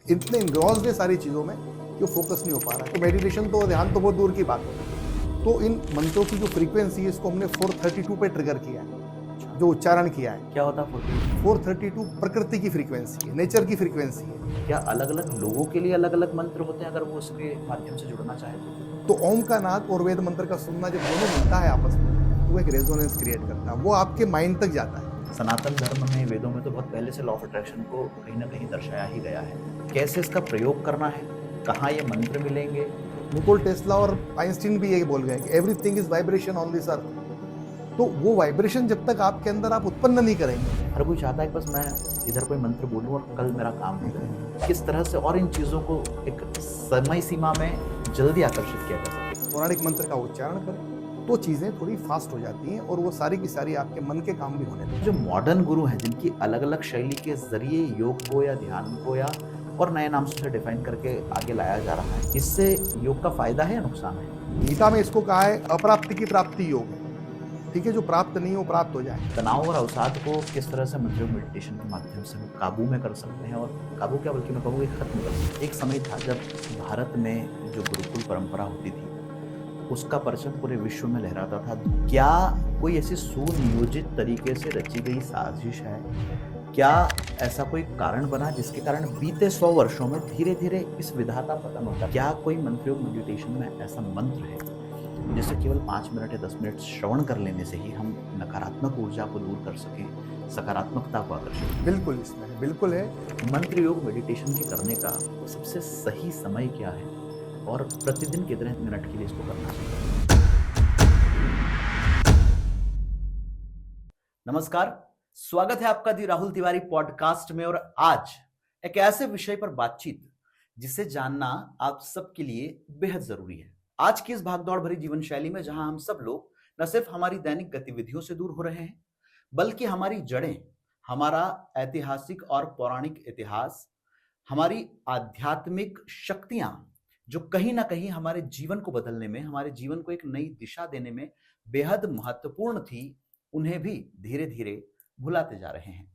इतने इन्वॉल्व है सारी चीज़ों में कि वो फोकस नहीं हो पा रहा है। तो मेडिटेशन तो ध्यान तो बहुत दूर की बात है। तो इन मंत्रों की जो फ्रीक्वेंसी है इसको हमने 432 पे ट्रिगर किया है, जो उच्चारण किया है। क्या होता है 432 प्रकृति की फ्रीक्वेंसी है, नेचर की फ्रीक्वेंसी है। क्या अलग अलग लोगों के लिए अलग अलग मंत्र होते हैं अगर वो उसके माध्यम से जुड़ना चाहे तो ओम का नाद और वेद मंत्र का सुनना जब दोनों मिलता है आपस में तो वो एक रेजोनेंस क्रिएट करता है, वो आपके माइंड तक जाता है। सनातन धर्म में वेदों में तो बहुत पहले से लॉ ऑफ अट्रैक्शन को कहीं ना कहीं दर्शाया ही गया है। कैसे इसका प्रयोग करना है, कहाँ ये मंत्र मिलेंगे? निकोल टेस्ला और आइंस्टीन भी यही बोल गए कि everything is vibration on this earth. तो वो वाइब्रेशन जब तक आपके अंदर आप उत्पन्न नहीं करेंगे, हर कोई चाहता है कि बस मैं इधर कोई मंत्र बोलूं और कल मेरा काम हो जाए। किस तरह से और इन चीज़ों को एक समय सीमा में जल्दी आकर्षित किया जा सके। पौराणिक मंत्र का उच्चारण करें तो चीज़ें थोड़ी फास्ट हो जाती हैं और वो सारी की सारी आपके मन के काम भी होने लगते जो मॉडर्न गुरु हैं जिनकी अलग अलग शैली के जरिए योग को या ध्यान को या और नए नाम से डिफाइन करके आगे लाया जा रहा है, इससे योग का फायदा है या नुकसान है? हैं। गीता में इसको कहा है अप्राप्ति की प्राप्ति योग है। ठीक है, जो प्राप्त नहीं हो प्राप्त हो जाए। तनाव और अवसाद को किस तरह से मंत्र मेडिटेशन के माध्यम से हम काबू में कर सकते हैं, और काबू क्या बल्कि मैं कहूँगा खत्म कर सकते हैं। एक समय था जब भारत में जो गुरुकुल परंपरा होती थी उसका परचम पूरे विश्व में लहराता था। क्या कोई ऐसी सुनियोजित तरीके से रची गई साजिश है? क्या ऐसा कोई कारण बना जिसके कारण बीते 100 वर्षों में धीरे धीरे इस विधाता पतन होता? क्या कोई मंत्र योग मेडिटेशन में ऐसा मंत्र है जिससे केवल 5 मिनट या 10 मिनट श्रवण कर लेने से ही हम नकारात्मक ऊर्जा को दूर कर सकें, सकारात्मकता को आकर्षित? बिल्कुल इसमें है, बिल्कुल है। मंत्र योग मेडिटेशन के करने का सबसे सही समय क्या है और प्रतिदिन कितने मिनट के लिए इसको करना चाहिए? नमस्कार, स्वागत है आपका दी राहुल तिवारी पॉडकास्ट में। और आज एक ऐसे विषय पर बातचीत जिसे जानना आप सबके लिए बेहद जरूरी है। आज की इस भागदौड़ भरी जीवन शैली में जहां हम सब लोग न सिर्फ हमारी दैनिक गतिविधियों से दूर हो रहे हैं बल्कि हमारी जड़ें, हमारा ऐतिहासिक और पौराणिक इतिहास, हमारी आध्यात्मिक शक्तियां जो कहीं ना कहीं हमारे जीवन को बदलने में, हमारे जीवन को एक नई दिशा देने में बेहद महत्वपूर्ण थी, उन्हें भी धीरे धीरे भुलाते जा रहे हैं।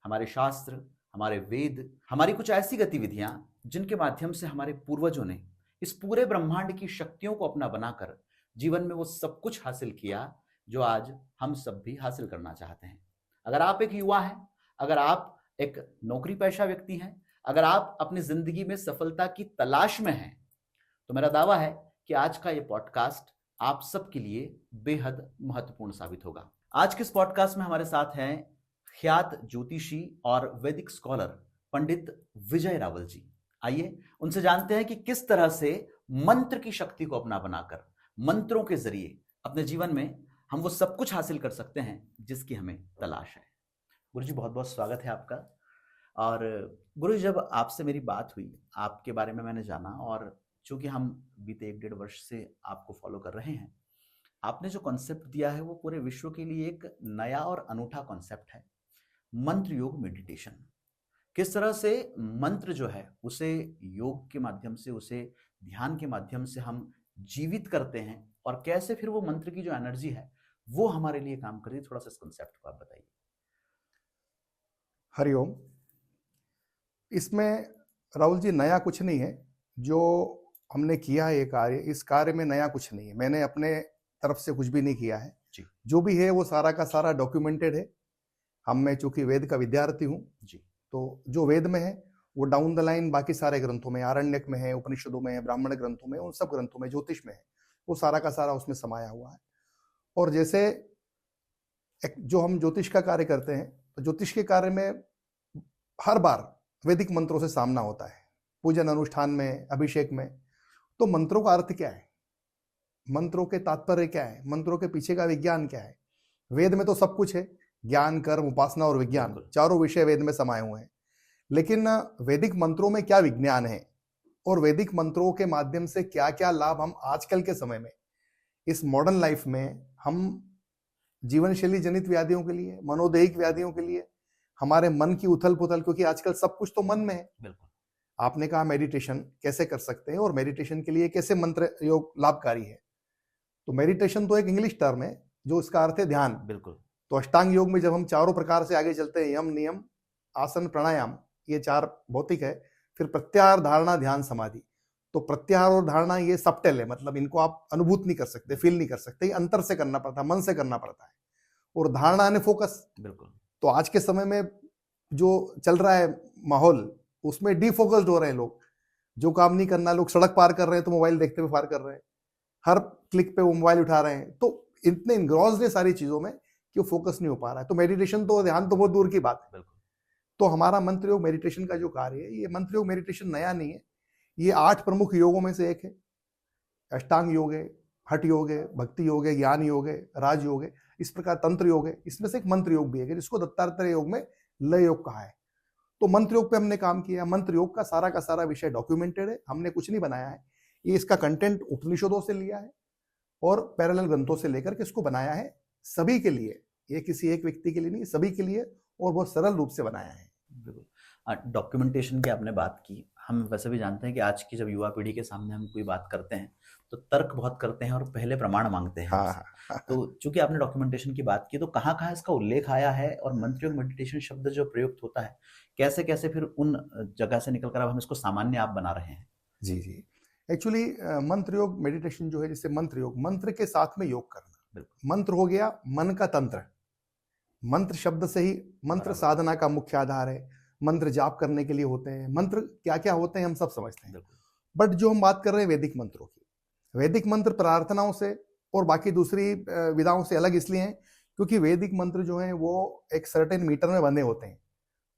हमारे शास्त्र, हमारे वेद, हमारी कुछ ऐसी गतिविधियां जिनके माध्यम से हमारे पूर्वजों ने इस पूरे ब्रह्मांड की शक्तियों को अपना बनाकर जीवन में वो सब कुछ हासिल किया जो आज हम सब भी हासिल करना चाहते हैं। अगर आप एक युवा हैं, अगर आप एक नौकरी पेशा व्यक्ति हैं, अगर आप अपनी जिंदगी में सफलता की तलाश में हैं, तो मेरा दावा है कि आज का ये पॉडकास्ट आप सबके लिए बेहद महत्वपूर्ण साबित होगा। आज के इस पॉडकास्ट में हमारे साथ हैं ख्यात ज्योतिषी और वैदिक स्कॉलर पंडित विजय रावल जी। आइए उनसे जानते हैं कि किस तरह से मंत्र की शक्ति को अपना बनाकर मंत्रों के जरिए अपने जीवन में हम वो सब कुछ हासिल कर सकते हैं जिसकी हमें तलाश है। गुरु जी, बहुत बहुत स्वागत है आपका। और गुरु जी, जब आपसे मेरी बात हुई, आपके बारे में मैंने जाना, और चूंकि हम बीते 1-1.5 वर्ष से आपको फॉलो कर रहे हैं, आपने जो कॉन्सेप्ट दिया है वो पूरे विश्व के लिए एक नया और अनूठा कॉन्सेप्ट है, मंत्र योग मेडिटेशन। किस तरह से मंत्र जो है उसे योग के माध्यम से, उसे ध्यान के माध्यम से हम जीवित करते हैं, और कैसे फिर वो मंत्र की जो एनर्जी है वो हमारे लिए काम करती है। थोड़ा सा इस कॉन्सेप्ट को आप बताइए। हरिओम। इसमें राहुल जी नया कुछ नहीं है, जो हमने किया है ये कार्य, इस कार्य में नया कुछ नहीं है। मैंने अपने तरफ से कुछ भी नहीं किया है जी। जो भी है वो सारा का सारा डॉक्यूमेंटेड है। मैं चूंकि वेद का विद्यार्थी हूँ जी। तो जो वेद में है वो डाउन द लाइन बाकी सारे ग्रंथों में, आरण्यक में है, उपनिषदों में है, ब्राह्मण ग्रंथों में, उन सब ग्रंथों में, ज्योतिष में है, वो सारा का सारा उसमें समाया हुआ है। और जैसे जो हम ज्योतिष का कार्य करते हैं तो ज्योतिष के कार्य में हर बार वैदिक मंत्रों से सामना होता है, पूजन अनुष्ठान में, अभिषेक में। तो मंत्रों का अर्थ क्या है, मंत्रों के तात्पर्य क्या है, मंत्रों के पीछे का विज्ञान क्या है? वेद में तो सब कुछ है, ज्ञान, कर्म, उपासना और विज्ञान, चारों विषय वेद में समाये हुए हैं। लेकिन वैदिक मंत्रों में क्या विज्ञान है और वैदिक मंत्रों के माध्यम से क्या क्या लाभ हम आजकल के समय में इस मॉडर्न लाइफ में हम जीवन शैली जनित व्याधियों के लिए, मनोदैहिक व्याधियों के लिए, हमारे मन की उथल पुथल, क्योंकि आजकल सब कुछ तो मन में है। बिल्कुल। आपने कहा मेडिटेशन कैसे कर सकते हैं और मेडिटेशन के लिए कैसे मंत्र योग लाभकारी है। तो मेडिटेशन तो एक इंग्लिश टर्म है जो इसका अर्थ है ध्यान। बिल्कुल। तो अष्टांग योग में जब हम चारों प्रकार से आगे चलते हैं, यम, नियम, आसन, प्राणायाम, ये 4 भौतिक है, फिर प्रत्याहार, धारणा, ध्यान, समाधि। तो प्रत्याहार और धारणा ये सबटेल है, मतलब इनको आप अनुभूत नहीं कर सकते, फील नहीं कर सकते, ये अंतर से करना पड़ता है, मन से करना पड़ता है। और धारणा यानी फोकस। बिल्कुल। तो आज के समय में जो चल रहा है माहौल, उसमें डिफोकस्ड हो रहे हैं लोग। जो काम नहीं करना, लोग सड़क पार कर रहे हैं तो मोबाइल देखते हुए पार कर रहे हैं, हर क्लिक पे वो मोबाइल उठा रहे हैं। तो इतने इनग्रॉस्ड है सारी चीजों में कि वो फोकस नहीं हो पा रहा है। तो मेडिटेशन तो, ध्यान तो बहुत दूर की बात है। बिल्कुल। तो हमारा मंत्र योग मेडिटेशन का जो कार्य है, ये मंत्र योग मेडिटेशन नया नहीं है। ये 8 प्रमुख योगों में से एक है। अष्टांग योग है, हठ योग है, भक्ति योग है, ज्ञान योग है, राज योग है, इस प्रकार तंत्र योग है। इसमें से एक मंत्र योग भी है जिसको दत्तात्रेय योग में लय योग कहा है। तो मंत्र योग पे हमने काम किया। मंत्र योग का सारा विषय डॉक्यूमेंटेड है, हमने कुछ नहीं बनाया है। ये इसका कंटेंट उपनिषदों से लिया है और पैरेलल ग्रंथों से लेकर के इसको बनाया है सभी के लिए। ये किसी एक व्यक्ति के लिए नहीं, सभी के लिए, और बहुत सरल रूप से बनाया है। बिल्कुल। डॉक्यूमेंटेशन की आपने बात की। हम वैसे भी जानते हैं कि आज की जब युवा पीढ़ी के सामने हम कोई बात करते हैं तो तर्क बहुत करते हैं और पहले प्रमाण मांगते हैं। हाँ। तो चूंकि आपने डॉक्यूमेंटेशन की बात की, तो कहाँ कहाँ इसका उल्लेख आया है और मंत्र योग मेडिटेशन शब्द जो प्रयुक्त होता है, कैसे कैसे फिर उन जगह से निकलकर अब हम इसको सामान्य आप बना रहे हैं? जी। एक्चुअली मंत्र योग मेडिटेशन जो है, जैसे मंत्र योग, मंत्र के साथ में योग करना। मंत्र हो गया मन का तंत्र। मंत्र शब्द से ही मंत्र साधना का मुख्य आधार है। मंत्र जाप करने के लिए होते हैं। मंत्र क्या क्या होते हैं हम सब समझते हैं, बट जो हम बात कर रहे हैं वैदिक मंत्रों की, वैदिक मंत्र प्रार्थनाओं से और बाकी दूसरी विधाओं से अलग इसलिए हैं क्योंकि वैदिक मंत्र जो है वो एक सर्टेन मीटर में बंधे होते हैं।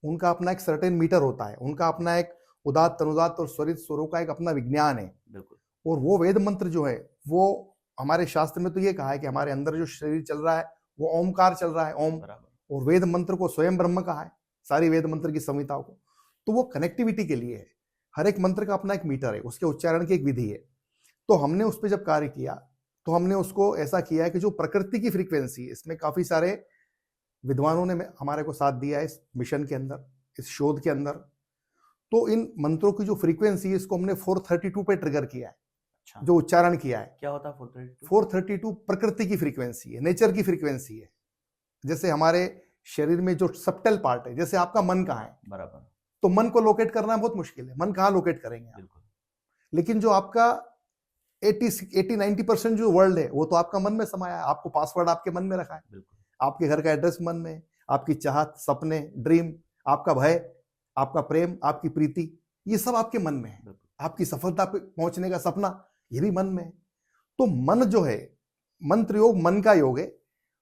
उनका अपना एक सर्टेन मीटर होता है, उनका अपना एक उदात्त, तनुदात्त और स्वरित स्वरों का एक अपना विज्ञान है। और वो वेद मंत्र जो है, वो हमारे शास्त्र में तो ये कहा है कि हमारे अंदर जो शरीर चल रहा है वो ओमकार चल रहा है, ओम। और वेद मंत्र को स्वयं ब्रह्म कहा है, सारी वेद मंत्र की संहिताओं को। तो वो कनेक्टिविटी के लिए है। हर एक मंत्र का अपना एक मीटर है, उसके उच्चारण की एक विधि है। तो हमने उस पर जब कार्य किया तो हमने उसको ऐसा किया है कि जो प्रकृति की फ्रीक्वेंसी है, इसमें काफी सारे विद्वानों ने हमारे को साथ दिया है इस मिशन के अंदर, इस शोध के अंदर। तो इन मंत्रों की जो फ्रीक्वेंसी है इसको हमने 432 पे ट्रिगर किया है। अच्छा। जो उच्चारण किया है। क्या होता है 432? 432 प्रकृति की फ्रीक्वेंसी है, नेचर की फ्रीक्वेंसी है। जैसे हमारे शरीर में जो सबटल पार्ट है, जैसे आपका मन कहाँ है, बराबर, तो मन को लोकेट करना बहुत मुश्किल है। मन कहाँ लोकेट करेंगे आप? बिल्कुल। लेकिन जो आपका 80-90% जो वर्ल्ड है वो तो आपका मन में समाया है। आपको पासवर्ड आपके मन में रखा है। बिल्कुल। आपके घर का एड्रेस मन में, आपकी चाहत, सपने, ड्रीम, आपका भय, आपका प्रेम, आपकी प्रीति, ये सब आपके मन में है। आपकी सफलता पे पहुंचने का सपना, ये भी मन में है। तो मन जो है, मंत्र योग मन का योग है।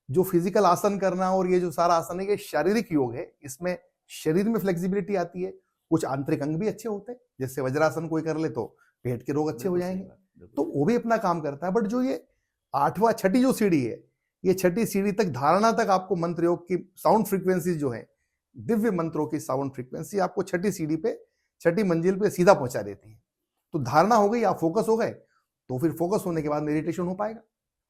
जो फिजिकल आसन करना और ये जो सारा आसन है, ये शारीरिक योग है। इसमें शरीर में फ्लेक्सिबिलिटी आती है। कुछ आंतरिक अंग भी अच्छे होते हैं, जैसे वज्रासन कोई कर ले तो पेट के रोग अच्छे हो जाएंगे। तो वो भी अपना काम करता है। बट जो ये छठी जो सीढ़ी है, ये छठी सीढ़ी तक, धारणा तक, आपको मंत्र योग की साउंड फ्रीक्वेंसी जो है, दिव्य मंत्रों की साउंड फ्रीक्वेंसी आपको छठी सीढ़ी पे, छठी मंजिल पे सीधा पहुंचा देती है। तो धारणा हो गई, आप फोकस हो गए, तो फिर फोकस होने के बाद मेडिटेशन हो पाएगा।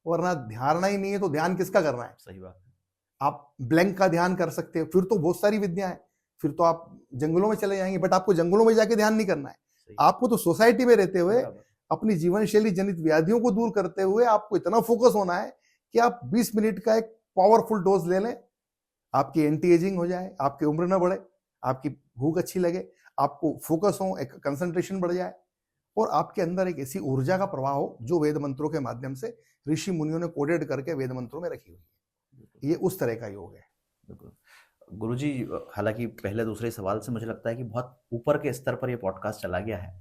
वरना धारणा ही नहीं है तो ध्यान किसका करना है? सही बात है। आप ब्लैंक का ध्यान कर सकते हो, फिर तो बहुत सारी विद्या है, फिर तो आप जंगलों में चले जाएंगे। बट आपको जंगलों में जाके ध्यान नहीं करना है। आपको तो सोसाइटी में रहते हुए अपनी जीवन शैली जनित व्याधियों को दूर करते हुए आपको इतना फोकस होना है कि आप 20 मिनट का एक पावरफुल डोज ले लें, आपकी एंटी एजिंग हो जाए, आपकी उम्र न बढ़े, आपकी भूख अच्छी लगे, आपको फोकस हो, एक कंसंट्रेशन बढ़ जाए, और आपके अंदर एक ऐसी ऊर्जा का प्रवाह हो जो वेद मंत्रों के माध्यम से ऋषि मुनियों ने कोडेड करके वेद मंत्रों में रखी हुई है। ये उस तरह का योग है। बिल्कुल। गुरुजी, हालांकि पहले दूसरे सवाल से मुझे लगता है कि बहुत ऊपर के स्तर पर यह पॉडकास्ट चला गया है,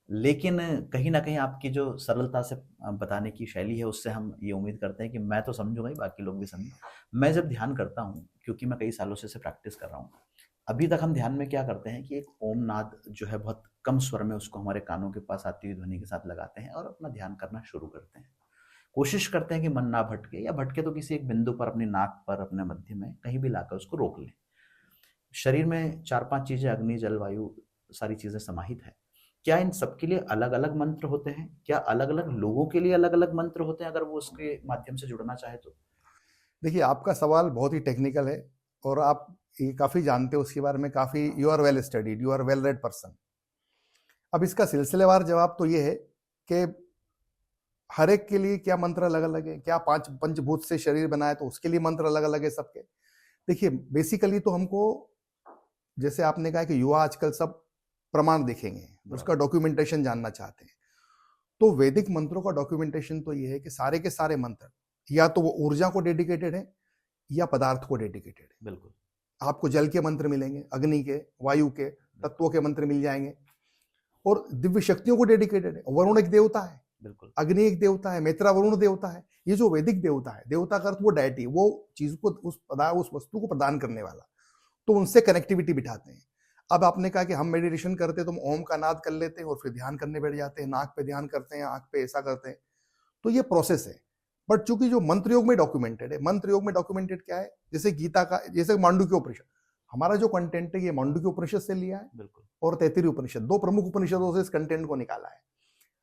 लेकिन कहीं ना कहीं आपकी जो सरलता से बताने की शैली है, उससे हम ये उम्मीद करते हैं कि मैं तो समझूंगा ही, बाकी लोग भी समझें। मैं जब ध्यान करता हूँ, क्योंकि मैं कई सालों से प्रैक्टिस कर रहा हूँ, अभी तक हम ध्यान में क्या करते हैं कि एक ओम नाद जो है बहुत कम स्वर में, उसको हमारे कानों के पास आती हुई ध्वनि के साथ लगाते हैं और अपना ध्यान करना शुरू करते हैं। कोशिश करते हैं कि मन ना भटके, या भटके तो किसी एक बिंदु पर, अपनी नाक पर, अपने मध्य में कहीं भी लाकर उसको रोक लें। शरीर में 4-5 चीजें, अग्नि, जल, वायु, सारी चीजें समाहित है। क्या इन सबके लिए अलग अलग मंत्र होते हैं? क्या अलग अलग लोगों के लिए अलग अलग मंत्र होते हैं, अगर वो उसके माध्यम से जुड़ना चाहे तो? देखिए, आपका सवाल बहुत ही टेक्निकल है और आप ये काफी जानते हो उसके बारे में, काफी you are well studied, you are well read person. अब इसका सिलसिलेवार जवाब तो ये है कि हर एक के लिए क्या मंत्र अलग अलग है। क्या पंचभूत से शरीर बनाए तो उसके लिए मंत्र अलग अलग है सबके। देखिए, बेसिकली तो हमको, जैसे आपने कहा कि युवा आजकल सब प्रमाण देखेंगे, उसका डॉक्यूमेंटेशन जानना चाहते हैं। तो वैदिक मंत्रों का डॉक्यूमेंटेशन तो ये है कि सारे के सारे मंत्र या तो वो ऊर्जा को डेडिकेटेड है या पदार्थ को डेडिकेटेड है। बिल्कुल। आपको जल के मंत्र मिलेंगे, अग्नि के, वायु के, तत्वों के मंत्र मिल जाएंगे, और दिव्य शक्तियों को डेडिकेटेड है। वरुण एक देवता है, बिल्कुल। अग्नि एक देवता है, मैत्रा वरुण देवता है। ये जो वैदिक देवता है, देवता का अर्थ वो डेटी, वो चीज को, उस वस्तु को प्रदान करने वाला, तो उनसे कनेक्टिविटी बिठाते हैं। अब आपने कहा कि हम मेडिटेशन करते हैं तो हम ओम का नाद कर लेते हैं और फिर ध्यान करने बैठ जाते हैं, नाक पे ध्यान करते हैं, आंख पे ऐसा करते हैं, तो ये प्रोसेस है। बट चूंकि जो मंत्र योग में डॉक्यूमेंटेड है, मंत्र योग में डॉक्यूमेंटेड क्या है, जैसे गीता का, जैसे मांडुक्य उपनिषद, हमारा जो कंटेंट है ये मांडुक्य उपनिषद से लिया है। बिल्कुल। और तैत्तिरीय उपनिषद, दो प्रमुख उपनिषदों से इस कंटेंट को निकाला है।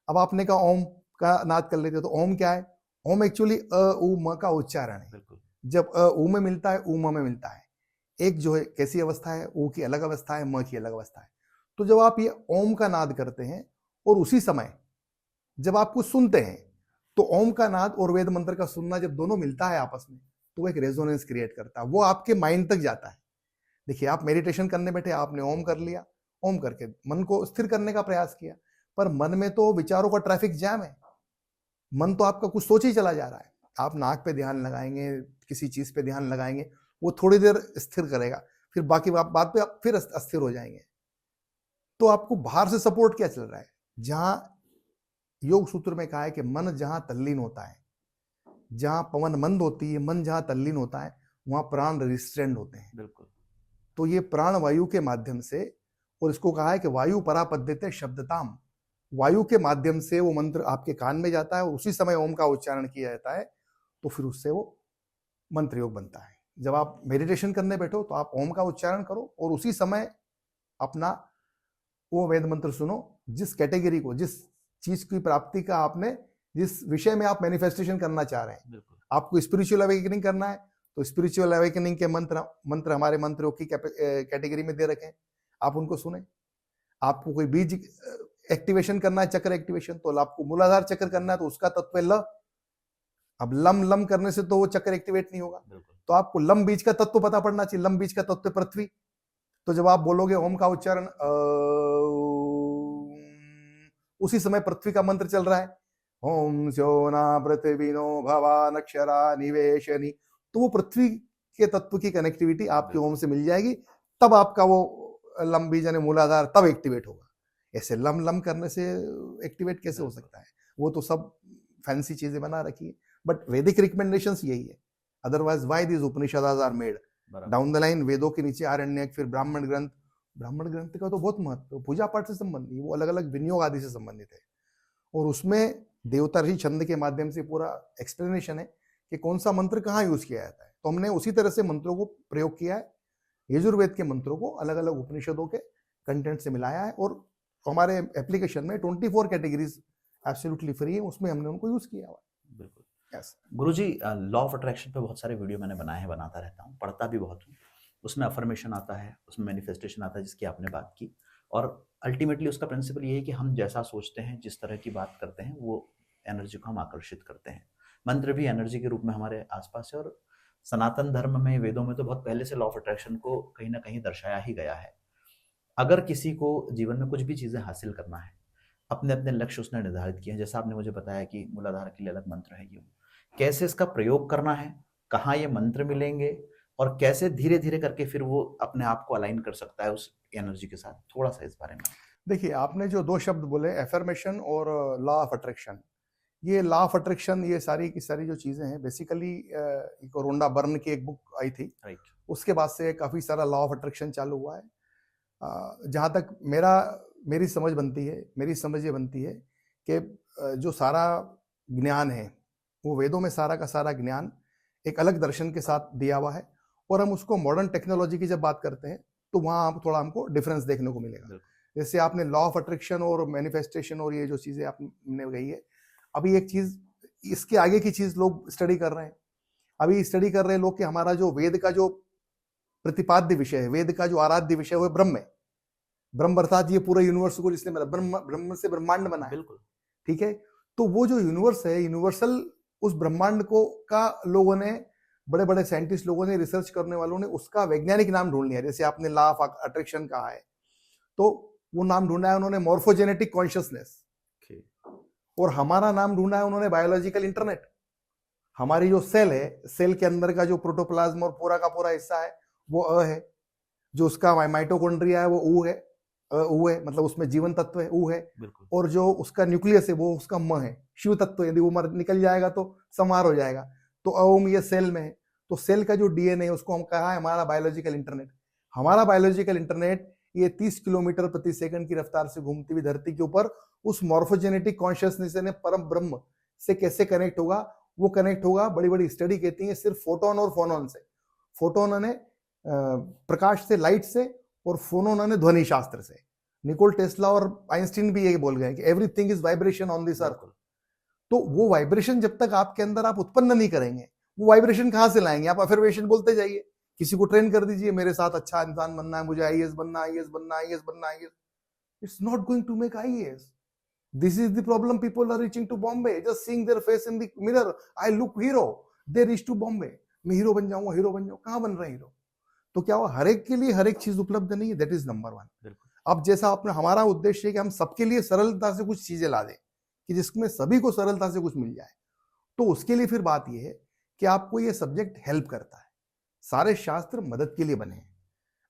अब आपने कहा ओम का नाद कर लेते, तो ओम क्या है? ओम एक्चुअली अ उ म का उच्चारण है। बिल्कुल। जब अ उ में मिलता है, उ म में मिलता है, एक जो है कैसी अवस्था है, उ की अलग अवस्था है, म की अलग अवस्था है। तो जब आप ये ओम का नाद करते हैं और उसी समय जब आप कुछ सुनते हैं, तो ओम का नाद और वेद मंत्र का सुनना जब दोनों मिलता है आपस में, तो वो एक रेजोनेंस क्रिएट करता है, वो आपके माइंड तक जाता है। देखिए, आप मेडिटेशन करने बैठे, आपने ओम कर लिया, ओम करके मन को स्थिर करने का प्रयास किया, पर मन में तो विचारों का ट्रैफिक जैम है, मन तो आपका कुछ सोच ही चला जा रहा है। आप नाक पे ध्यान लगाएंगे, किसी चीज पे ध्यान लगाएंगे, वो थोड़ी देर स्थिर करेगा, फिर बाकी बात पे आप फिर अस्थिर हो जाएंगे। तो आपको बाहर से सपोर्ट क्या चल रहा है? जहां योग सूत्र में कहा है कि मन जहां तल्लीन होता है, जहां पवन मंद होती है, मन जहां तल्लीन होता है, वहां प्राण रिस्ट्रेंड होते हैं। बिल्कुल। तो ये प्राण वायु के माध्यम से, और इसको कहा है कि वायु परापद्यते शब्दताम, वायु के माध्यम से वो मंत्र आपके कान में जाता है और उसी समय ओम का उच्चारण किया जाता है, तो फिर उससे वो मंत्र योग बनता है। जब आप मेडिटेशन करने बैठो तो आप ओम का उच्चारण करो और उसी समय अपना वो वेद मंत्र सुनो, जिस कैटेगरी को, जिस चीज की प्राप्ति का आपने, जिस विषय में आप मैनिफेस्टेशन करना चाह रहे हैं। बिल्कुल। आपको स्पिरिचुअल अवेकनिंग करना है तो स्पिरिचुअल अवेकनिंग के मंत्र हमारे मंत्र योग की कैटेगरी में दे रखे हैं, आप उनको सुने। आपको कोई बीज एक्टिवेशन करना है, चक्र एक्टिवेशन, तो आपको मूलाधार चक्र करना है, तो उसका तत्व है ल। अब लम लम करने से तो वो चक्र एक्टिवेट नहीं होगा, तो आपको लम बीज का तत्व पता पड़ना चाहिए। लम बीज का तत्व पृथ्वी, तो जब आप बोलोगे ओम का उच्चारण, उसी समय पृथ्वी का मंत्र चल रहा है, ओम स्योना पृथ्वीनो भवानक्षरा निवेशनी, तो वो पृथ्वी के तत्व की कनेक्टिविटी आपके ओम से मिल जाएगी, तब आपका वो लम बीज यानी मूलाधार तब एक्टिवेट होगा। ऐसे लम लम करने से एक्टिवेट कैसे हो सकता है? वो तो सब फैंसी चीजें बना रखी है, बट वैदिक रिकमेंडेशंस यही है। Otherwise why this Upanishads are made? Down the line वेदों के नीचे आरण्यक, फिर ब्राह्मण ग्रंथ। ब्राह्मण ग्रंथ का तो बहुत महत्व, पूजा पाठ से संबंधित, वो अलग अलग विनियोग आदि से संबंधित है, और उसमें देवता ऋषि छंद के माध्यम से पूरा एक्सप्लेनेशन है कि कौन सा मंत्र कहाँ यूज किया जाता है। तो हमने उसी तरह से मंत्रों को प्रयोग किया है, यजुर्वेद के मंत्रों को अलग अलग उपनिषदों के कंटेंट से मिलाया है, और हमारे एप्लीकेशन में 24 कैटेगरीज एब्सोल्युटली फ्री है, उसमें हमने उनको यूज किया हुआ। बिल्कुल। Yes. Guruji, law of attraction पे बहुत सारे वीडियो मैंने बनाए हैं, बनाता रहता हूँ, पढ़ता भी बहुत हूँ। उसमें अफर्मेशन आता है, उसमें मैनिफेस्टेशन आता है, जिसकी आपने बात की, और अल्टीमेटली उसका प्रिंसिपल ये है कि हम जैसा सोचते हैं, जिस तरह की बात करते हैं, वो एनर्जी को हम आकर्षित करते हैं। मंत्र भी एनर्जी के रूप में हमारे आसपास है, और सनातन धर्म में, वेदों में तो बहुत पहले से लॉ ऑफ अट्रैक्शन को कहीं ना कहीं दर्शाया ही गया है। अगर किसी को जीवन में कुछ भी चीज़ें हासिल करना है, अपने अपने लक्ष्य उसने निर्धारित किए हैं, जैसा आपने मुझे बताया कि मूलाधार के लिए अलग मंत्र है, ये कैसे इसका प्रयोग करना है, कहाँ ये मंत्र मिलेंगे, और कैसे धीरे धीरे करके फिर वो अपने आप को अलाइन कर सकता है उस एनर्जी के साथ, थोड़ा सा इस बारे में। देखिए, आपने जो दो शब्द बोले, एफर्मेशन और लॉ ऑफ अट्रैक्शन, ये लॉ ऑफ अट्रैक्शन, ये सारी की सारी जो चीजें हैं, बेसिकली रोंडा बर्न की एक बुक आई थी, राइट, उसके बाद से काफी सारा लॉ ऑफ अट्रैक्शन चालू हुआ है। जहां तक मेरी समझ बनती है, मेरी समझ ये बनती है कि जो सारा ज्ञान है, वो वेदों में सारा का सारा ज्ञान एक अलग दर्शन के साथ दिया हुआ है, और हम उसको मॉडर्न टेक्नोलॉजी की जब बात करते हैं तो वहां आप थोड़ा हमको डिफरेंस देखने को मिलेगा। जैसे आपने लॉ ऑफ अट्रैक्शन और मैनिफेस्टेशन और ये जो चीजें आपने कही है, अभी एक चीज इसके आगे की चीज लोग स्टडी कर रहे हैं। अभी स्टडी कर रहे हैं लोग कि हमारा जो वेद का जो प्रतिपाद्य विषय है, वेद का जो आराध्य विषय है, वो ब्रह्म है। ब्रह्म अर्थात ये पूरे यूनिवर्स को जिसने बना, ब्रह्म से ब्रह्मांड बना है। बिल्कुल, ठीक है। तो वो जो यूनिवर्स है, यूनिवर्सल, उस ब्रह्मांड को का लोगों ने, बड़े बड़े साइंटिस्ट लोगों ने, रिसर्च करने वालों ने उसका वैज्ञानिक नाम ढूंढ लिया। जैसे आपने लॉ ऑफ अट्रैक्शन कहा है, तो वो नाम ढूंढा है उन्होंने मॉर्फोजेनेटिक कॉन्शियसनेस, और हमारा नाम ढूंढा है उन्होंने बायोलॉजिकल इंटरनेट। हमारी जो सेल है, सेल के अंदर का जो प्रोटोप्लाज्म और पूरा का पूरा हिस्सा है वो अ है, जो उसका माइटोकॉन्ड्रिया है वो ऊ है, ऊ है, मतलब उसमें जीवन तत्व है, ऊ है, और जो उसका न्यूक्लियस है वो उसका म है, शिव तत्व। यदि वो मर निकल जाएगा तो संहार हो जाएगा। तो ओम ये सेल में है, तो सेल का जो डीएनए है उसको हम कहा है हमारा बायोलॉजिकल इंटरनेट। हमारा बायोलॉजिकल इंटरनेट ये 30 किलोमीटर प्रति सेकंड की रफ्तार से घूमती हुई धरती के ऊपर उस मॉर्फोजेनेटिक कॉन्शियसनेस ने परम ब्रह्म से कैसे कनेक्ट होगा, वो कनेक्ट होगा, बड़ी बड़ी स्टडी कहती है, सिर्फ फोटोन और फोनोन से। फोटोन ने प्रकाश से, लाइट से, और फोनोन ने ध्वनि शास्त्र से। निकोल टेस्ला और आइंस्टीन भी ये बोल गए कि everything is vibration on this earth. तो वो वाइब्रेशन जब तक आपके अंदर आप उत्पन्न नहीं करेंगे, वो वाइब्रेशन कहां से लाएंगे? आप अफर्मेशन बोलते जाइए, किसी को ट्रेन कर दीजिए, मेरे साथ अच्छा इंसान बनना है, मुझे आईएएस बनना, आईएएस बनना, आईएएस बनना, IAS. It's not going to make IAS. This is the problem. People are reaching to Bombay, just seeing their face in the mirror. I look hero. They reach to Bombay. मैं hero बन जाऊंगा, hero बन जाऊंगा। कहाँ बन रहे hero? तो क्या हुआ? हर एक के लिए हर एक चीज उपलब्ध नहीं है। That is number 1। अब जैसा आपने, हमारा उद्देश्य है कि हम सबके लिए सरलता से कुछ चीजें ला दें कि जिसमें सभी को सरलता से कुछ मिल जाए। तो उसके लिए फिर बात यह है कि आपको ये सब्जेक्ट हेल्प करता है। सारे शास्त्र मदद के लिए बने हैं।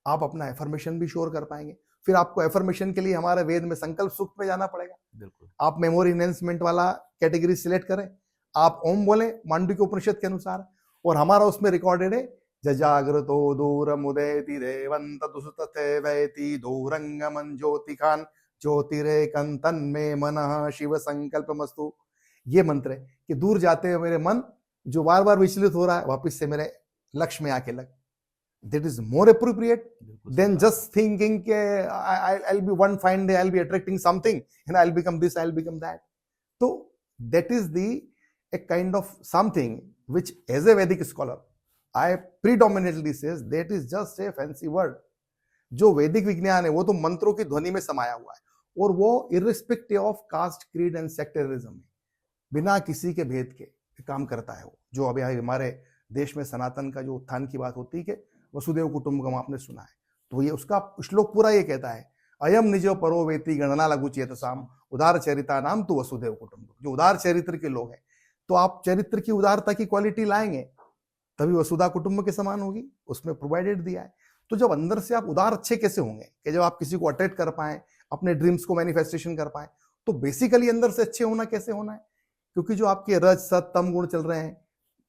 आप अपना एफर्मेशन भी श्योर कर पाएंगे। फिर आपको एफर्मेशन के लिए हमारे वेद में संकल्प सूक्त में जाना पड़ेगा। बिल्कुल। आप मेमोरी एनहेंसमेंट वाला कैटेगरी सिलेक्ट करें, आप ओम बोले मांडुक्य उपनिषद के अनुसार, और हमारा उसमें रिकॉर्डेड है जजाग्रतो दूरम उदयति देवंत दुसुतथे वैति दूरंगमन ज्योतिखान ज्योतिरेकं तन्मे मनः शिव संकल्पमस्तु। ये मंत्र है कि दूर जाते हुए मेरे मन जो बार बार विचलित हो रहा है, वापस से मेरे लक्ष्य में आके लग। That is more appropriate than just thinking I'll be one fine day, I'll be attracting something and I'll become this, I'll become that. So that is a kind of something which, as a Vedic scholar, I predominantly says that is just a fancy word. जो वैदिक विज्ञान है वो तो मंत्रों की ध्वनि में समाया हुआ है, और वो irrespective of caste, creed and sectarianism, बिना किसी के भेद के काम करता है वो। जो अभी हमारे देश में सनातन का जो उत्थान की बात होती है कि वसुदेव कुटुंबकम आपने सुना है, तो ये उसका श्लोक पूरा ये कहता है, अयम निजो परो वेति गणना लघु चेतसाम उदार चरिता नाम तो वसुदेव कुटुंबकम। जो उदार चरित्र के लोग हैं, तो आप चरित्र की उदारता की क्वालिटी लाएंगे तभी वसुधा कुटुंब के समान होगी, उसमें प्रोवाइडेड दिया है। तो जब अंदर से आप उदार अच्छे कैसे होंगे कि जब आप किसी को अट्रैक्ट कर पाए, अपने ड्रीम्स को मैनिफेस्टेशन कर पाए, तो बेसिकली अंदर से अच्छे होना कैसे होना है? क्योंकि जो आपके रज सत तम गुण चल रहे हैं,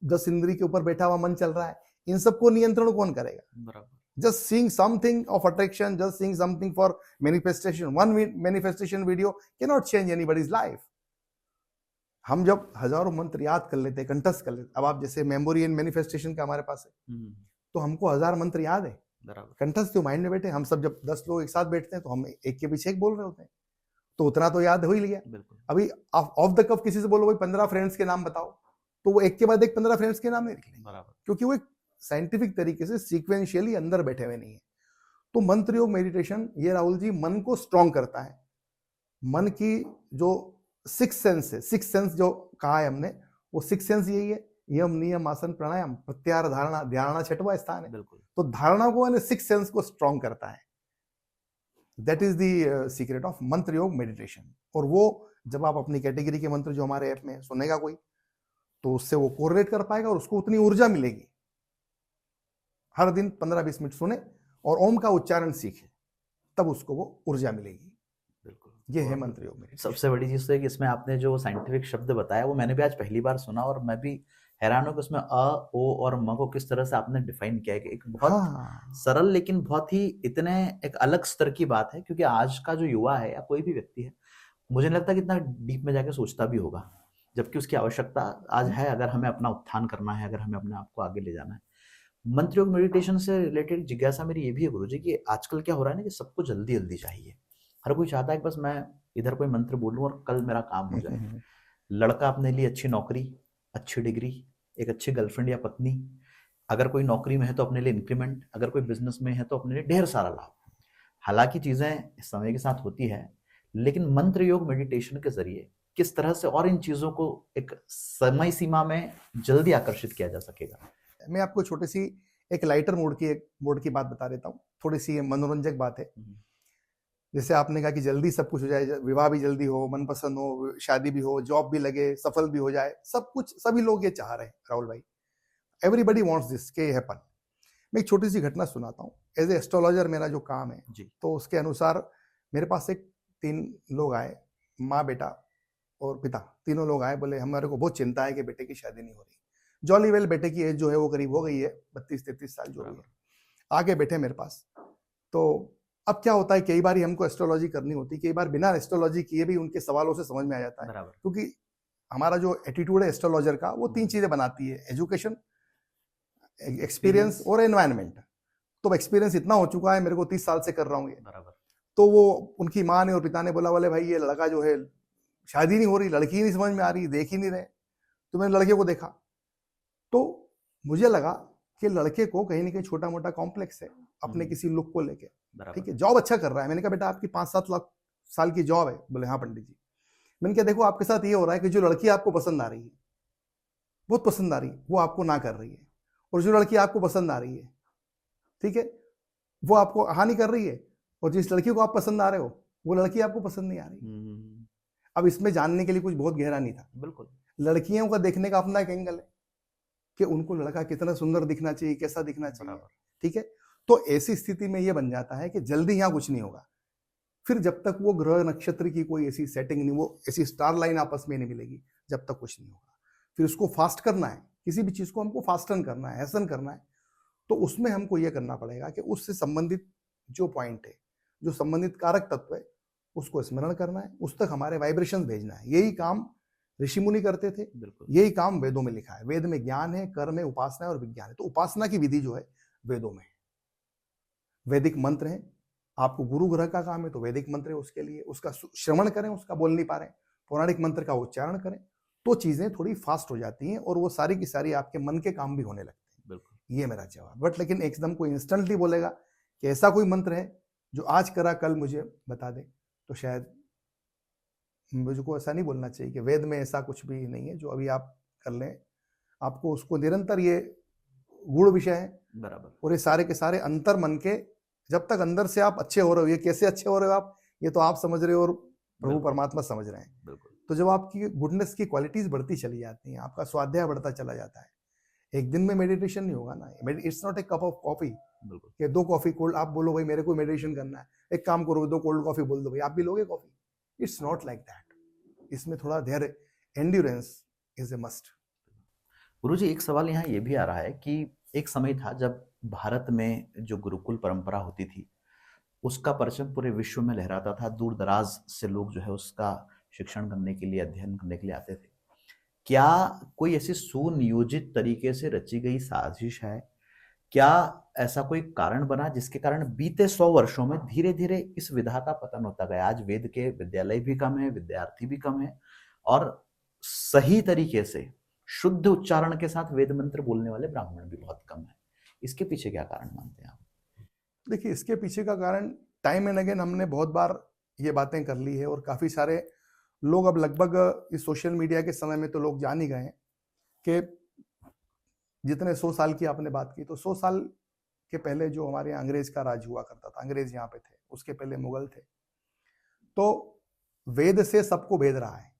10 इंद्रिय के ऊपर बैठा हुआ मन चल रहा है, इन सबको नियंत्रण कौन करेगा? बराबर। Just seeing something of attraction, just seeing something for manifestation, one manifestation video can not change anybody's life. हम जब हजारों मंत्र याद कर लेते, कंठस्थ कर लेते, अब आप जैसे मेमोरी एंड मैनिफेस्टेशन का हमारे पास है, तो हमको 1000 मंत्र याद है, कंठस्थ जो माइंड में बैठे। हम सब जब 10 लोग एक साथ बैठते हैं तो हम एक के पीछे एक बोल रहे होते हैं, तो उतना तो याद हो ही लिया। अभी ऑफ द कफ किसी से बोलो भाई 15 फ्रेंड्स के नाम बताओ, तो वो एक के बाद एक 15 फ्रेंड्स के नाम नहीं लिखेंगे, क्योंकि वो एक साइंटिफिक तरीके से सीक्वेंशियली अंदर बैठे हुए नहीं है। तो मंत्र योग मेडिटेशन ये राहुल जी मन को स्ट्रॉन्ग करता है। मन की जो 6 सेंस है, 6 सेंस जो कहा है हमने, वो 6 सेंस यही है, यम नियम आसन प्राणायाम प्रत्याहार धारणा ध्यान 6वां स्थान है। तो धारणा को 6 सेंस को स्ट्रॉन्ग करता है। That is the secret of मंत्र योग मेडिटेशन। और वो जब आप अपनी कैटेगरी के मंत्र जो हमारे ऐप में सुनेगा कोई, तो उससे वो कोरिलेट कर पाएगा और उसको उतनी ऊर्जा मिलेगी। हर दिन 15-20 मिनट सुने और ओम का उच्चारण सीखे, तब उसको वो ऊर्जा मिलेगी। बिल्कुल, ये है मंत्र योग में। सबसे बड़ी चीज तो है कि इसमें आपने जो साइंटिफिक शब्द बताया वो मैंने भी आज पहली बार सुना, और मैं भी हैरान हूं कि उसमें अ, ओ और म को किस तरह से आपने डिफाइन किया है कि एक बहुत सरल लेकिन बहुत ही इतने एक अलग स्तर की बात है। क्योंकि आज का जो युवा है या कोई भी व्यक्ति है, मुझे नहीं लगता कि इतना डीप में जाके सोचता भी होगा, जबकि उसकी आवश्यकता आज है अगर हमें अपना उत्थान करना है, अगर हमें अपने आप को आगे ले जाना है। मंत्र योग मेडिटेशन से रिलेटेड जिज्ञासा मेरी ये भी है गुरुजी कि आजकल क्या हो रहा है ना कि सबको जल्दी जल्दी चाहिए। हर कोई चाहता है कि बस मैं इधर कोई मंत्र बोलूं और कल मेरा काम हो जाए। लड़का अपने लिए अच्छी नौकरी, अच्छी डिग्री, एक अच्छी गर्लफ्रेंड या पत्नी, अगर कोई नौकरी में है तो अपने लिए इंक्रीमेंट, अगर कोई बिजनेस में है तो अपने लिए ढेर सारा लाभ। हालांकि चीजें समय के साथ होती है, लेकिन मंत्र योग मेडिटेशन के जरिए किस तरह से और इन चीजों को एक समय सीमा में जल्दी आकर्षित किया जा सकेगा? मैं आपको छोटी सी एक लाइटर मोड की बात बता देता हूँ, थोड़ी सी मनोरंजक बात है। जैसे आपने कहा कि जल्दी सब कुछ हो जाए, विवाह भी जल्दी हो, मनपसंद हो, शादी भी हो, जॉब भी लगे, सफल भी हो जाए, सब कुछ सभी लोग ये चाह रहे हैं राहुल भाई। एवरीबडी वांट्स दिस के हैपन। मैं एक छोटी सी घटना सुनाता हूँ। एज ए एस्ट्रोलॉजर मेरा जो काम है जी। तो उसके अनुसार मेरे पास एक 3 लोग आए, माँ बेटा और पिता, तीनों लोग आए, बोले हमारे को बहुत चिंता है कि बेटे की शादी नहीं हो रही। जॉली वेल बेटे की एज जो है वो करीब हो गई है 32-33 साल जो है। आगे बैठे मेरे पास। तो अब क्या होता है, कई बार हमको एस्ट्रोलॉजी करनी होती है, कई बार बिना एस्ट्रोलॉजी किए भी उनके सवालों से समझ में आ जाता है, क्योंकि हमारा जो एटीट्यूड है एस्ट्रोलॉजर का वो 3 चीजें बनाती है, एजुकेशन, एक्सपीरियंस और एनवायरनमेंट। तो एक्सपीरियंस इतना हो चुका है, मेरे को 30 साल से कर रहा हूँ ये। तो वो उनकी माँ ने और पिता ने बोला, बोले भाई ये लड़का जो है शादी नहीं हो रही, लड़की नहीं समझ में आ रही, देख ही नहीं रहे। तो मैंने लड़के को देखा तो मुझे लगा कि लड़के को कहीं ना कहीं छोटा मोटा कॉम्प्लेक्स है अपने किसी लुक को लेके। ठीक है, जॉब अच्छा कर रहा है। मैंने कहा बेटा आपकी 5-7 लाख साल की जॉब है। बोले हाँ पंडित जी। मैंने कहा देखो आपके साथ ये हो रहा है कि जो लड़की आपको पसंद आ रही है, बहुत पसंद आ रही है, वो आपको ना कर रही है, और जो लड़की आपको पसंद आ रही है, ठीक है, वो आपको हानि कर रही है, और जिस लड़की को आप पसंद आ रहे हो वो लड़की आपको पसंद नहीं आ रही। अब इसमें जानने के लिए कुछ बहुत गहरा नहीं था। बिल्कुल, लड़कियों का देखने का अपना एक एंगल है कि उनको लड़का कितना सुंदर दिखना चाहिए, कैसा दिखना चाहिए। ठीक है, तो ऐसी स्थिति में ये बन जाता है कि जल्दी यहाँ कुछ नहीं होगा। फिर जब तक वो ग्रह नक्षत्र की कोई ऐसी सेटिंग नहीं, वो ऐसी स्टार लाइन आपस में नहीं मिलेगी, जब तक कुछ नहीं होगा। फिर उसको फास्ट करना है, किसी भी चीज को हमको फास्टन करना है, हैसन करना है, तो उसमें हमको ये करना पड़ेगा कि उससे संबंधित जो पॉइंट है, जो संबंधित कारक तत्व है, उसको स्मरण करना है, उस तक हमारे वाइब्रेशन भेजना है। यही काम ऋषि मुनि करते थे, यही काम वेदों में लिखा है। वेद में ज्ञान है, कर्म है, उपासना है और विज्ञान है। तो उपासना की विधि जो है वेदों में है, वैदिक मंत्र है। आपको गुरु ग्रह का काम है तो वैदिक मंत्र है, उसके लिए उसका श्रवण करें, उसका बोल नहीं पा रहे पौराणिक मंत्र का उच्चारण करें, तो चीजें थोड़ी फास्ट हो जाती हैं और वो सारी की सारी आपके मन के काम भी होने लगते हैं। बिल्कुल, ये मेरा जवाब। बट लेकिन एकदम कोई इंस्टेंटली बोलेगा कि ऐसा कोई मंत्र है जो आज करा कल मुझे बता दे, तो शायद मुझको ऐसा नहीं बोलना चाहिए कि वेद में ऐसा कुछ भी नहीं है जो अभी आप कर लें। आपको उसको निरंतर, ये गूढ़ विषय है बराबर, और ये सारे के सारे अंतर मन के, जब तक अंदर से आप अच्छे हो रहे हो, ये कैसे अच्छे हो रहे हो आप, ये तो आप समझ रहे हो और प्रभु परमात्मा समझ रहे हैं। बिल्कुल, तो जब आपकी गुडनेस की क्वालिटीज बढ़ती चली जाती हैं, आपका स्वाध्याय बढ़ता चला जाता है, एक दिन में मेडिटेशन नहीं होगा ना। It's not a cup of coffee कि 2 कॉफी कोल्ड आप बोलो भाई मेरे को मेडिटेशन करना है, एक काम करो 2 कोल्ड कॉफी बोल दो भाई, आप भी लोगे coffee. It's not like that. इसमें थोड़ा धैर्य, एंड्योरेंस इज ए मस्ट। गुरुजी, एक सवाल यहाँ ये भी आ रहा है कि एक समय था जब भारत में जो गुरुकुल परंपरा होती थी उसका परचम पूरे विश्व में लहराता था। दूर दराज से लोग जो है उसका शिक्षण करने के लिए, अध्ययन करने के लिए आते थे। क्या कोई ऐसी सुनियोजित तरीके से रची गई साजिश है? क्या ऐसा कोई कारण बना जिसके कारण बीते 100 वर्षों में धीरे धीरे इस विधा का पतन होता गया? आज वेद के विद्यालय भी कम है, विद्यार्थी भी कम है, और सही तरीके से शुद्ध उच्चारण के साथ वेद मंत्र बोलने वाले ब्राह्मण भी बहुत कम है। इसके पीछे क्या कारण मानते हैं आप? देखिए, इसके पीछे का कारण टाइम एंड अगेन हमने बहुत बार ये बातें कर ली है, और काफी सारे लोग अब लगभग इस सोशल मीडिया के समय में तो लोग जान ही गए हैं कि जितने 100 साल की आपने बात की, तो 100 साल के पहले जो हमारे यहाँ अंग्रेज का राज हुआ करता था, अंग्रेज यहाँ पे थे, उसके पहले मुगल थे, तो वेद से सबको भेद रहा है।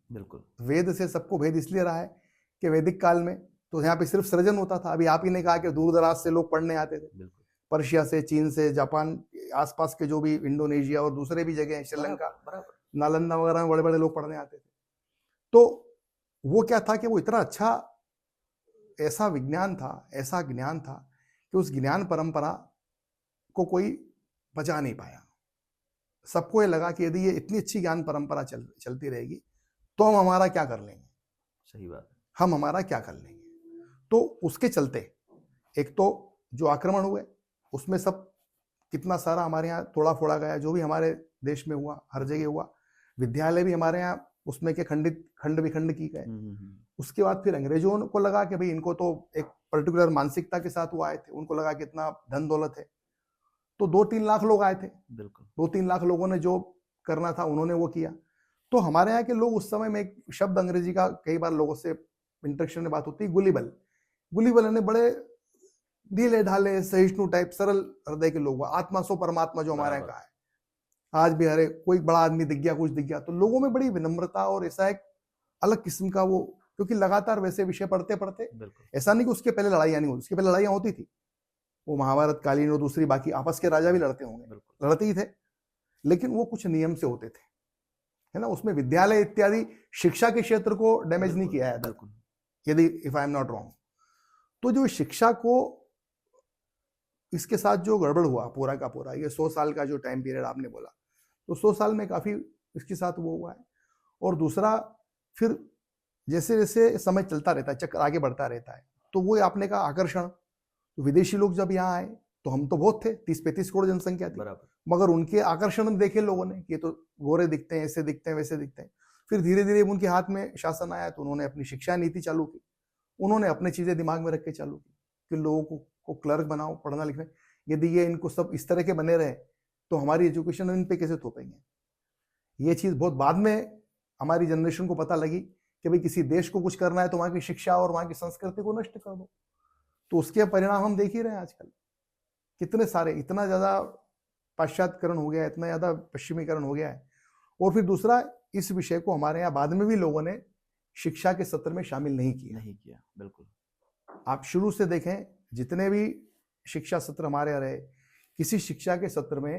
बिल्कुल, वेद से सबको भेद इसलिए रहा है कि वैदिक काल में तो यहाँ पे सिर्फ सृजन होता था। अभी आप ही ने कहा कि दूर दराज से लोग पढ़ने आते थे। बिल्कुल, पर्शिया से, चीन से, जापान, आसपास के जो भी इंडोनेशिया और दूसरे भी जगह हैं, श्रीलंका, नालंदा वगैरह में बड़े बड़े लोग पढ़ने आते थे। तो वो क्या था कि वो इतना अच्छा ऐसा विज्ञान था, ऐसा ज्ञान था कि उस ज्ञान परंपरा को कोई बचा नहीं पाया। सबको ये लगा कि यदि ये इतनी अच्छी ज्ञान परंपरा चलती रहेगी तो हम हमारा क्या कर लेंगे। सही बात है, हम हमारा क्या कर लेंगे। तो उसके चलते एक तो जो आक्रमण हुए उसमें सब कितना सारा हमारे यहाँ तोड़ा फोड़ा गया, जो भी हमारे देश में हुआ हर जगह हुआ। विद्यालय भी हमारे यहाँ उसमें के खंड विखंड की गए। उसके बाद फिर अंग्रेजों को लगा कि भाई इनको तो एक पर्टिकुलर मानसिकता के साथ वो आए थे, उनको लगा कि इतना धन दौलत है, तो 2-3 लाख लोग आए थे। बिल्कुल, 2-3 लाख लोगों ने जो करना था उन्होंने वो किया। तो हमारे यहाँ के लोग उस समय में एक शब्द अंग्रेजी का कई बार लोगों से इंटरेक्शन में बात होती है, गुलिबल। गुलिबल ने बड़े ढीले ढाले सहिष्णु टाइप सरल हृदय के लोग, आत्मा सो परमात्मा जो हमारे यहाँ का है, आज भी अरे कोई बड़ा आदमी दिख गया, कुछ दिख गया, तो लोगों में बड़ी विनम्रता और ऐसा एक अलग किस्म का वो, क्योंकि लगातार वैसे विषय पढ़ते पढ़ते, ऐसा नहीं कि उसके पहले लड़ाइयां नहीं होती, उसके पहले लड़ाइयां होती थी, वो महाभारत कालीन और दूसरी बाकी आपस के राजा भी लड़ते होंगे, लड़ते ही थे, लेकिन वो कुछ नियम से होते थे, है ना। उसमें विद्यालय इत्यादि शिक्षा के क्षेत्र को डैमेज नहीं किया है, यदि if I am not wrong. तो जो शिक्षा को, इसके साथ जो गड़बड़ हुआ पूरा का पूरा, ये 100 साल का जो टाइम पीरियड आपने बोला, तो 100 साल में काफी इसके साथ वो हुआ है। और दूसरा, फिर जैसे जैसे समय चलता रहता है, चक्र आगे बढ़ता रहता है, तो वो आपने कहा आकर्षण, तो विदेशी लोग जब यहाँ आए तो हम तो बहुत थे, 30-35 करोड़ जनसंख्या थी, मगर उनके आकर्षण देखे लोगों ने कि ये तो गोरे दिखते हैं, ऐसे दिखते हैं, वैसे दिखते हैं। फिर धीरे धीरे उनके हाथ में शासन आया तो उन्होंने अपनी शिक्षा नीति चालू की, उन्होंने अपनी चीजें दिमाग में रख के चालू की कि लोगों को क्लर्क बनाओ, पढ़ना लिखना। यदि ये इनको सब इस तरह के बने रहे तो हमारी एजुकेशन इन पे कैसे थोपेंगे। ये चीज बहुत बाद में हमारी जनरेशन को पता लगी कि भाई किसी देश को कुछ करना है तो वहां की शिक्षा और वहां की संस्कृति को नष्ट कर दो। तो उसके परिणाम हम देख ही रहे हैं आजकल, कितने सारे, इतना ज्यादा पाश्चात्यकरण हो गया है, इतना ज्यादा पश्चिमीकरण हो गया है। और फिर दूसरा, इस विषय को हमारे यहाँ बाद में भी लोगों ने शिक्षा के सत्र में शामिल नहीं किया। बिल्कुल। आप शुरू से देखें, जितने भी शिक्षा सत्र हमारे यहाँ रहे, किसी शिक्षा के सत्र में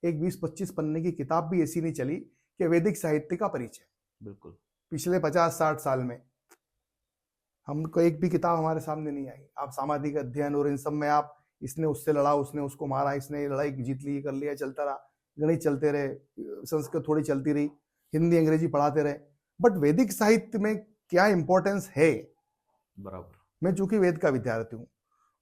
एक 20-25 पन्ने की किताब भी ऐसी नहीं चली कि वैदिक साहित्य का परिचय। बिल्कुल। पिछले 50-60 साल में हमको एक भी किताब हमारे सामने नहीं आई। आप सामाजिक अध्ययन और इन सब में आप, इसने उससे लड़ा, उसने उसको मारा, इसने लड़ाई जीत ली, कर लिया, चलता रहा, गणित चलते रहे, संस्कृत थोड़ी चलती रही, हिंदी अंग्रेजी पढ़ाते रहे, बट वैदिक साहित्य में क्या इंपॉर्टेंस है। बराबर। मैं चूंकि वेद का विद्यार्थी हूँ,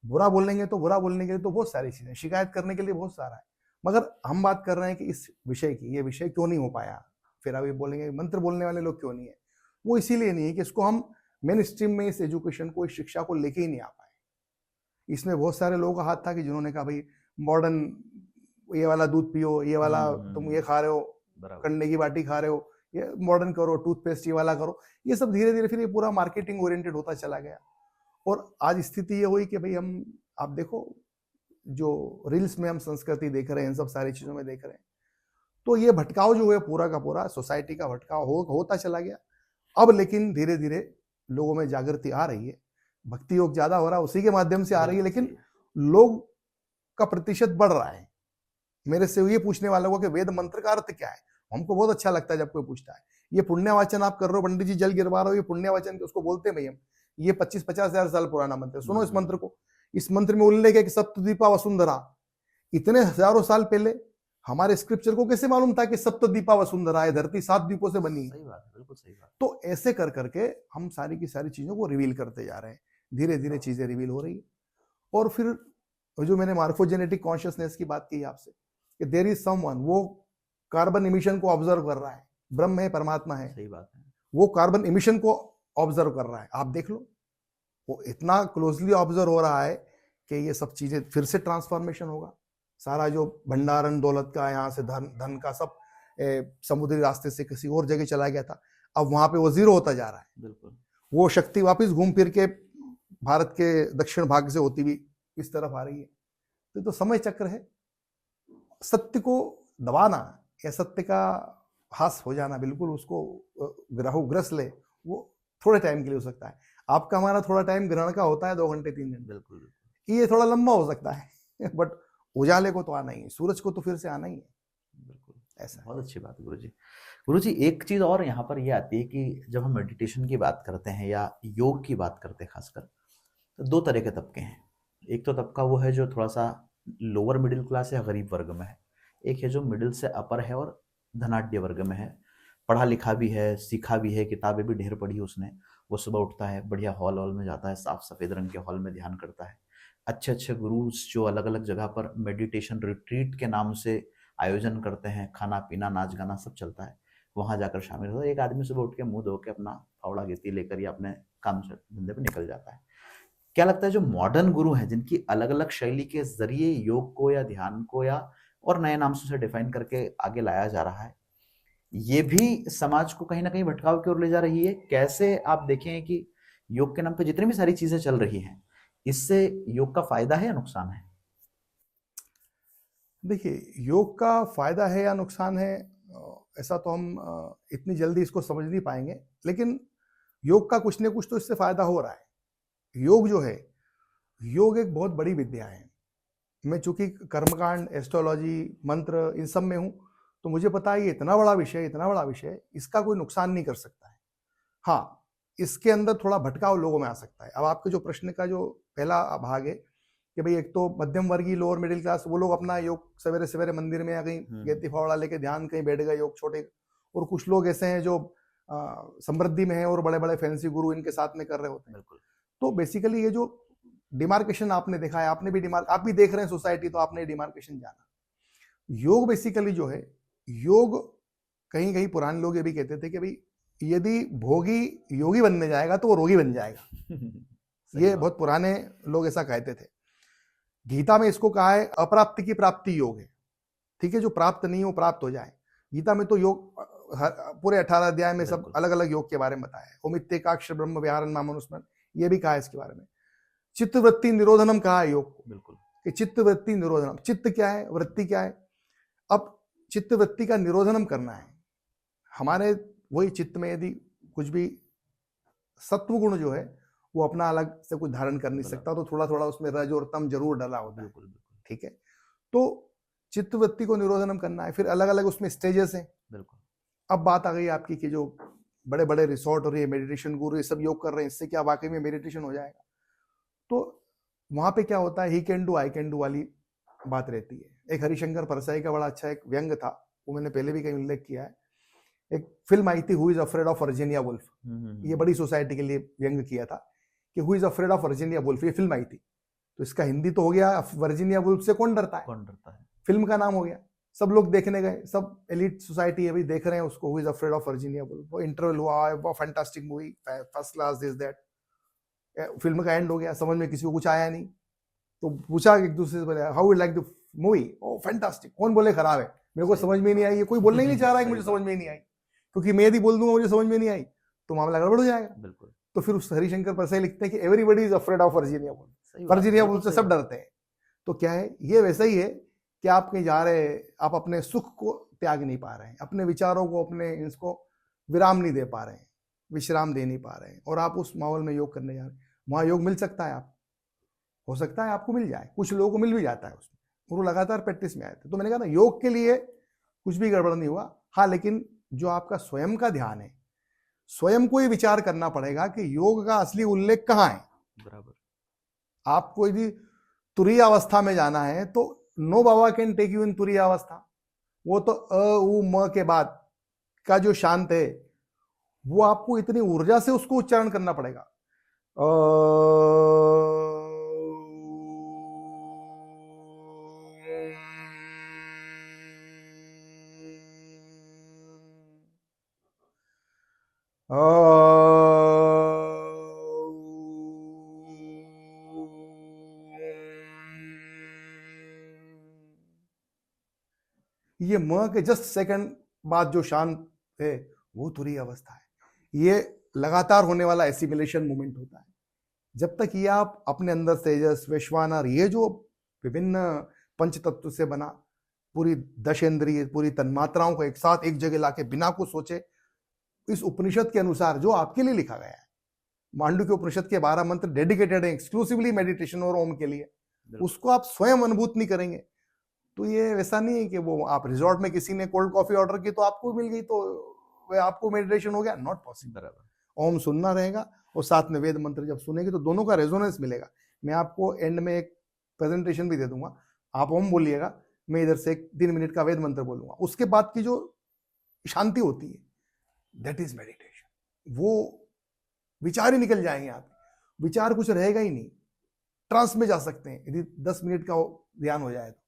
बुरा बोलेंगे तो बुरा बोलने के लिए तो बहुत सारी चीजें, शिकायत करने के लिए बहुत सारा है, मगर हम बात कर रहे हैं कि इस विषय की, ये विषय क्यों नहीं हो पाया। फिर अभी बोलेंगे मंत्र बोलने वाले लोग क्यों नहीं है, वो इसीलिए नहीं है कि इसको हम मेन स्ट्रीम में इस एजुकेशन को, इस शिक्षा को लेके ही नहीं आ पाए। इसमें बहुत सारे लोगों का हाथ था कि जिन्होंने कहा भाई मॉडर्न, ये वाला दूध पियो, ये वाला तुम ये खा रहे हो, कंडे की बाटी खा रहे हो, ये मॉडर्न करो, टूथपेस्ट ये वाला करो, ये सब धीरे धीरे फिर ये पूरा मार्केटिंग ओरिएंटेड होता चला गया। और आज स्थिति ये हुई कि भाई हम, आप देखो जो रील्स में हम संस्कृति देख रहे हैं, इन सब सारी चीजों में देख रहे हैं, तो ये भटकाव जो है पूरा का पूरा सोसाइटी का भटकाव होता चला गया। अब लेकिन धीरे धीरे लोगों में जागृति आ रही है, भक्ति योग ज्यादा हो रहा है, उसी के माध्यम से आ रही है, लेकिन लोग का प्रतिशत बढ़ रहा है। मेरे से ये पूछने वालों को कि वेद मंत्र का अर्थ क्या है, हमको बहुत अच्छा लगता है जब कोई पूछता है, ये पुण्य वाचन आप कर रहे हो, पंडित जी जल गिरवा रहे हो, ये पुण्य वाचन, उसको बोलते हैं हम, ये 25-50 हजार साल पुराना मंत्र है, सुनो इस मंत्र को। इस मंत्र में उल्लेख है कि सप्तद्वीपा वसुंधरा। इतने हजारों साल पहले हमारे स्क्रिप्चर को कैसे मालूम था कि सप्तद्वीपा वसुंधरा है, धरती 7 द्वीपों से बनी है। सही बात है, बिल्कुल सही बात। तो ऐसे कर करके हम सारी की सारी चीजों को रिवील करते जा रहे हैं, धीरे धीरे चीजें रिवील हो रही है। और फिर जो मैंने मार्फोजेनेटिक कॉन्शियसनेस की बात की आपसे, कि देयर इज समवन, वो कार्बन इमिशन को ऑब्जर्व कर रहा है, ब्रह्म है, परमात्मा है, सही बात है, वो कार्बन इमिशन को ऑब्जर्व कर रहा है। आप देख लो, वो इतना क्लोजली ऑब्जर्व हो रहा है कि ये सब चीजें फिर से ट्रांसफॉर्मेशन होगा। सारा जो भंडारण दौलत का, यहाँ से धन का सब समुद्री रास्ते से किसी और जगह चला गया था, अब वहां पे वो जीरो होता जा रहा है। बिल्कुल। वो शक्ति वापस घूम फिर के भारत के दक्षिण भाग से होती हुई इस तरफ आ रही है। तो समय चक्र है। सत्य को दबाना या सत्य का हास हो जाना, बिल्कुल उसको ग्रस ले, वो थोड़े टाइम के लिए हो सकता है। आपका हमारा थोड़ा टाइम ग्रहण का होता है 2 घंटे 3 घंटे, बिल्कुल, ये थोड़ा लंबा हो सकता है बट उजाले को तो आना ही है, सूरज को तो फिर से आना ही है। बिल्कुल ऐसा। बहुत अच्छी बात है गुरुजी। गुरुजी एक चीज और यहाँ पर ये आती है कि जब हम मेडिटेशन की बात करते हैं या योग की बात करते हैं खासकर, तो 2 तरह के तबके हैं। एक तो तबका वो है जो थोड़ा सा लोअर मिडिल क्लास या गरीब वर्ग में है, एक है जो मिडिल से अपर है और धनाढ्य वर्ग में है, पढ़ा लिखा भी है, सीखा भी है, किताबें भी ढेर पढ़ी उसने, वो सुबह उठता है, बढ़िया हॉल में जाता है, साफ सफेद रंग के हॉल में ध्यान करता है, अच्छे अच्छे गुरुज जो अलग अलग जगह पर मेडिटेशन रिट्रीट के नाम से आयोजन करते हैं, खाना पीना नाच गाना सब चलता है, वहां जाकर शामिल होता है। एक आदमी सुबह उठ के मुंह धो के अपना फावड़ा गिरती लेकर या अपने काम से धंधे पर निकल जाता है। क्या लगता है जो मॉडर्न गुरु हैं, जिनकी अलग अलग शैली के जरिए योग को या ध्यान को या और नए नाम से डिफाइन करके आगे लाया जा रहा है, ये भी समाज को कहीं ना कहीं भटकाव की ओर ले जा रही है? कैसे आप देखें कि योग के नाम पे जितनी भी सारी चीजें चल रही हैं, इससे योग का फायदा है या नुकसान है? देखिए, योग का फायदा है या नुकसान है, ऐसा तो हम इतनी जल्दी इसको समझ नहीं पाएंगे, लेकिन योग का कुछ न कुछ तो इससे फायदा हो रहा है। योग जो है, योग एक बहुत बड़ी विद्या है। मैं चूंकि कर्मकांड, एस्ट्रोलॉजी, मंत्र इन सब में हूं, तो मुझे पता है ये इतना बड़ा विषय, इसका कोई नुकसान नहीं कर सकता है। हाँ, इसके अंदर थोड़ा भटकाव लोगों में आ सकता है। अब आपके जो प्रश्न का जो पहला भाग है कि भाई, एक तो मध्यम वर्गीय, लोअर मिडिल क्लास, वो लोग अपना योग सवेरे सवेरे मंदिर में या कहीं गेती फावड़ा लेके ध्यान कहीं बैठ गए योग छोटे, और कुछ लोग ऐसे हैं जो समृद्धि में है और बड़े बड़े फैंसी गुरु इनके साथ में कर रहे होते हैं। तो बेसिकली ये जो डिमार्केशन आपने देखा है, आपने भी आप भी देख रहे हैं सोसाइटी, तो आपने डिमार्केशन जाना। योग बेसिकली जो है, योग कहीं कहीं पुराने लोग ये भी कहते थे कि भाई, यदि भोगी योगी बनने जाएगा तो वो रोगी बन जाएगा। ये बहुत पुराने लोग ऐसा कहते थे। गीता में इसको कहा है अप्राप्ति की प्राप्ति योग है। ठीक है, जो प्राप्त नहीं हो प्राप्त हो जाए। गीता में तो योग पूरे 18 अध्याय में सब अलग अलग योग के बारे में बताया है। ओमित्येकाक्षर ब्रह्म विहारन मामनुस्मरण, ये भी कहा है इसके बारे में। चित्तवृत्ति निरोधनम कहा है योग को, बिल्कुल, कि चित्तवृत्ति निरोधनम। चित्त क्या है, वृत्ति क्या है? अब चित्तवृत्ति का निरोधनम करना है। हमारे वही चित्त में यदि कुछ भी सत्व गुण जो है वो अपना अलग से कुछ धारण कर नहीं सकता, तो थोड़ा थोड़ा उसमें रज और तम जरूर डला होता है। ठीक है, तो चित्तवृत्ति को निरोधनम करना है। फिर अलग अलग उसमें स्टेजेस हैं। बिल्कुल। अब बात आ गई आपकी कि जो बड़े बड़े रिसोर्ट और ये मेडिटेशन गुरु ये सब योग कर रहे हैं, इससे क्या वाकई में मेडिटेशन हो जाएगा? तो वहां पे क्या होता है, he can do I can do वाली बात रहती है। एक हरिशंकर परसाई का बड़ा अच्छा एक व्यंग था, वो मैंने पहले भी कहीं उल्लेख किया है। एक फिल्म आई थी who is afraid of Virginia Woolf, ये बड़ी सोसाइटी के लिए व्यंग किया था कि who is afraid of Virginia Woolf, ये फिल्म आई थी। तो इसका हिंदी तो हो गया वर्जीनिया वुल्फ से कौन डरता है, फिल्म का नाम हो गया। सब लोग देखने गए, सब एलिट सोसाइटी है भाई, देख रहे हैं उसको, who is afraid of Virginia Woolf. वो इंटरवल हुआ, वो fantastic movie, first class, this that. Film का एंड हो गया, समझ में किसी को कुछ आया नहीं। तो पूछा एक दूसरे से, बोले how you like the movie? Oh fantastic. कौन बोले खराब है? मेरे को समझ में नहीं आई। ये कोई बोलना ही नहीं चाह रहा है कि मुझे समझ में नहीं आई, क्योंकि मैं यदि बोल दूंगा मुझे समझ में नहीं आई तो मामला गड़बड़ हो जाएगा। बिल्कुल। तो फिर उस हरिशंकर परसाई लिखते हैं कि everybody is afraid of Virginia Woolf. Virginia Woolf से सब डरते हैं। तो क्या है, ये वैसा ही है कि आप कहीं जा रहे हैं, आप अपने सुख को त्याग नहीं पा रहे हैं, अपने विचारों को, अपने इसको विराम नहीं दे पा रहे हैं, विश्राम दे नहीं पा रहे हैं, और आप उस माहौल में योग करने जा रहे हैं। वहां योग मिल सकता है, आप हो सकता है आपको मिल जाए, कुछ लोगों को मिल भी जाता है उसमें, और वो लगातार प्रैक्टिस में आए थे। तो मैंने कहा ना, योग के लिए कुछ भी गड़बड़ नहीं हुआ। हाँ, लेकिन जो आपका स्वयं का ध्यान है, स्वयं को ये विचार करना पड़ेगा कि योग का असली उल्लेख कहाँ है। बराबर। आपको यदि तुरीय अवस्था में जाना है तो no baba can take you in तुरीय अवस्था। वो तो अ उ म के बाद का जो शांत है, वो आपको इतनी ऊर्जा से उसको उच्चारण करना पड़ेगा। ये म के जस्ट सेकंड बाद जो शांत है वो तुरीय अवस्था है। ये लगातार होने वाला एसिमिलेशन मूवमेंट होता है। जब तक ये आप अपने अंदर तेजस, वैश्वानर, ये जो विभिन्न पंच तत्व से बना पूरी दशेंद्रिय, पूरी तन्मात्राओं को एक साथ एक जगह लाके बिना कुछ सोचे, इस उपनिषद के अनुसार जो आपके लिए लिखा गया है, मांडुक्य उपनिषद के 12 मंत्र डेडिकेटेड है एक्सक्लूसिवली मेडिटेशन और ओम के लिए, उसको आप स्वयं अनुभूत नहीं करेंगे तो ये वैसा नहीं है कि वो आप रिजॉर्ट में किसी ने कोल्ड कॉफी ऑर्डर की तो आपको मिल गई तो वह आपको मेडिटेशन हो गया, नॉट पॉसिबल। ओम सुनना रहेगा और साथ में वेद मंत्र जब सुनेगी तो दोनों का रेजोनेंस मिलेगा। मैं आपको एंड में एक प्रेजेंटेशन भी दे दूंगा, आप ओम बोलिएगा, मैं इधर से 3 मिनट का वेद मंत्र बोलूंगा, उसके बाद की जो शांति होती है दैट इज मेडिटेशन। वो विचार ही निकल जाएंगे, आप विचार कुछ रहेगा ही नहीं, ट्रांस में जा सकते हैं यदि 10 मिनट का ध्यान हो जाए तो।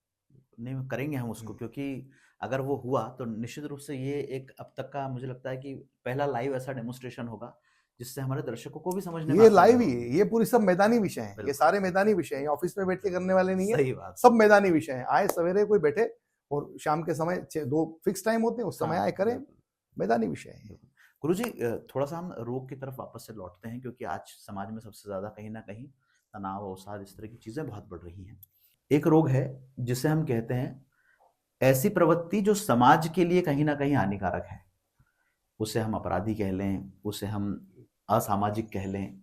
नहीं करेंगे हम उसको, क्योंकि अगर वो हुआ तो निश्चित रूप से ये एक अब तक का मुझे लगता है कि पहला लाइव ऐसा डेमोन्स्ट्रेशन होगा जिससे हमारे दर्शकों को भी समझने में ये लाइव ही है, ये पूरी सब मैदानी विषय हैं, ये सारे मैदानी विषय हैं, ऑफिस में बैठ के करने वाले नहीं है। सही बात। सब मैदानी विषय हैं। आए सवेरे कोई बैठे और शाम के समय 2 फिक्स टाइम होते हैं, उस समय आए करें, मैदानी विषय है। गुरुजी, थोड़ा सा हम रोग की तरफ वापस से लौटते हैं, क्योंकि आज समाज में सबसे ज्यादा कहीं ना कहीं तनाव, अवसाद, इस तरह की चीजें बहुत बढ़ रही हैं। एक रोग है जिसे हम कहते हैं ऐसी प्रवृत्ति जो समाज के लिए कहीं ना कहीं हानिकारक है, उसे हम अपराधी कह लें, उसे हम असामाजिक कह लें,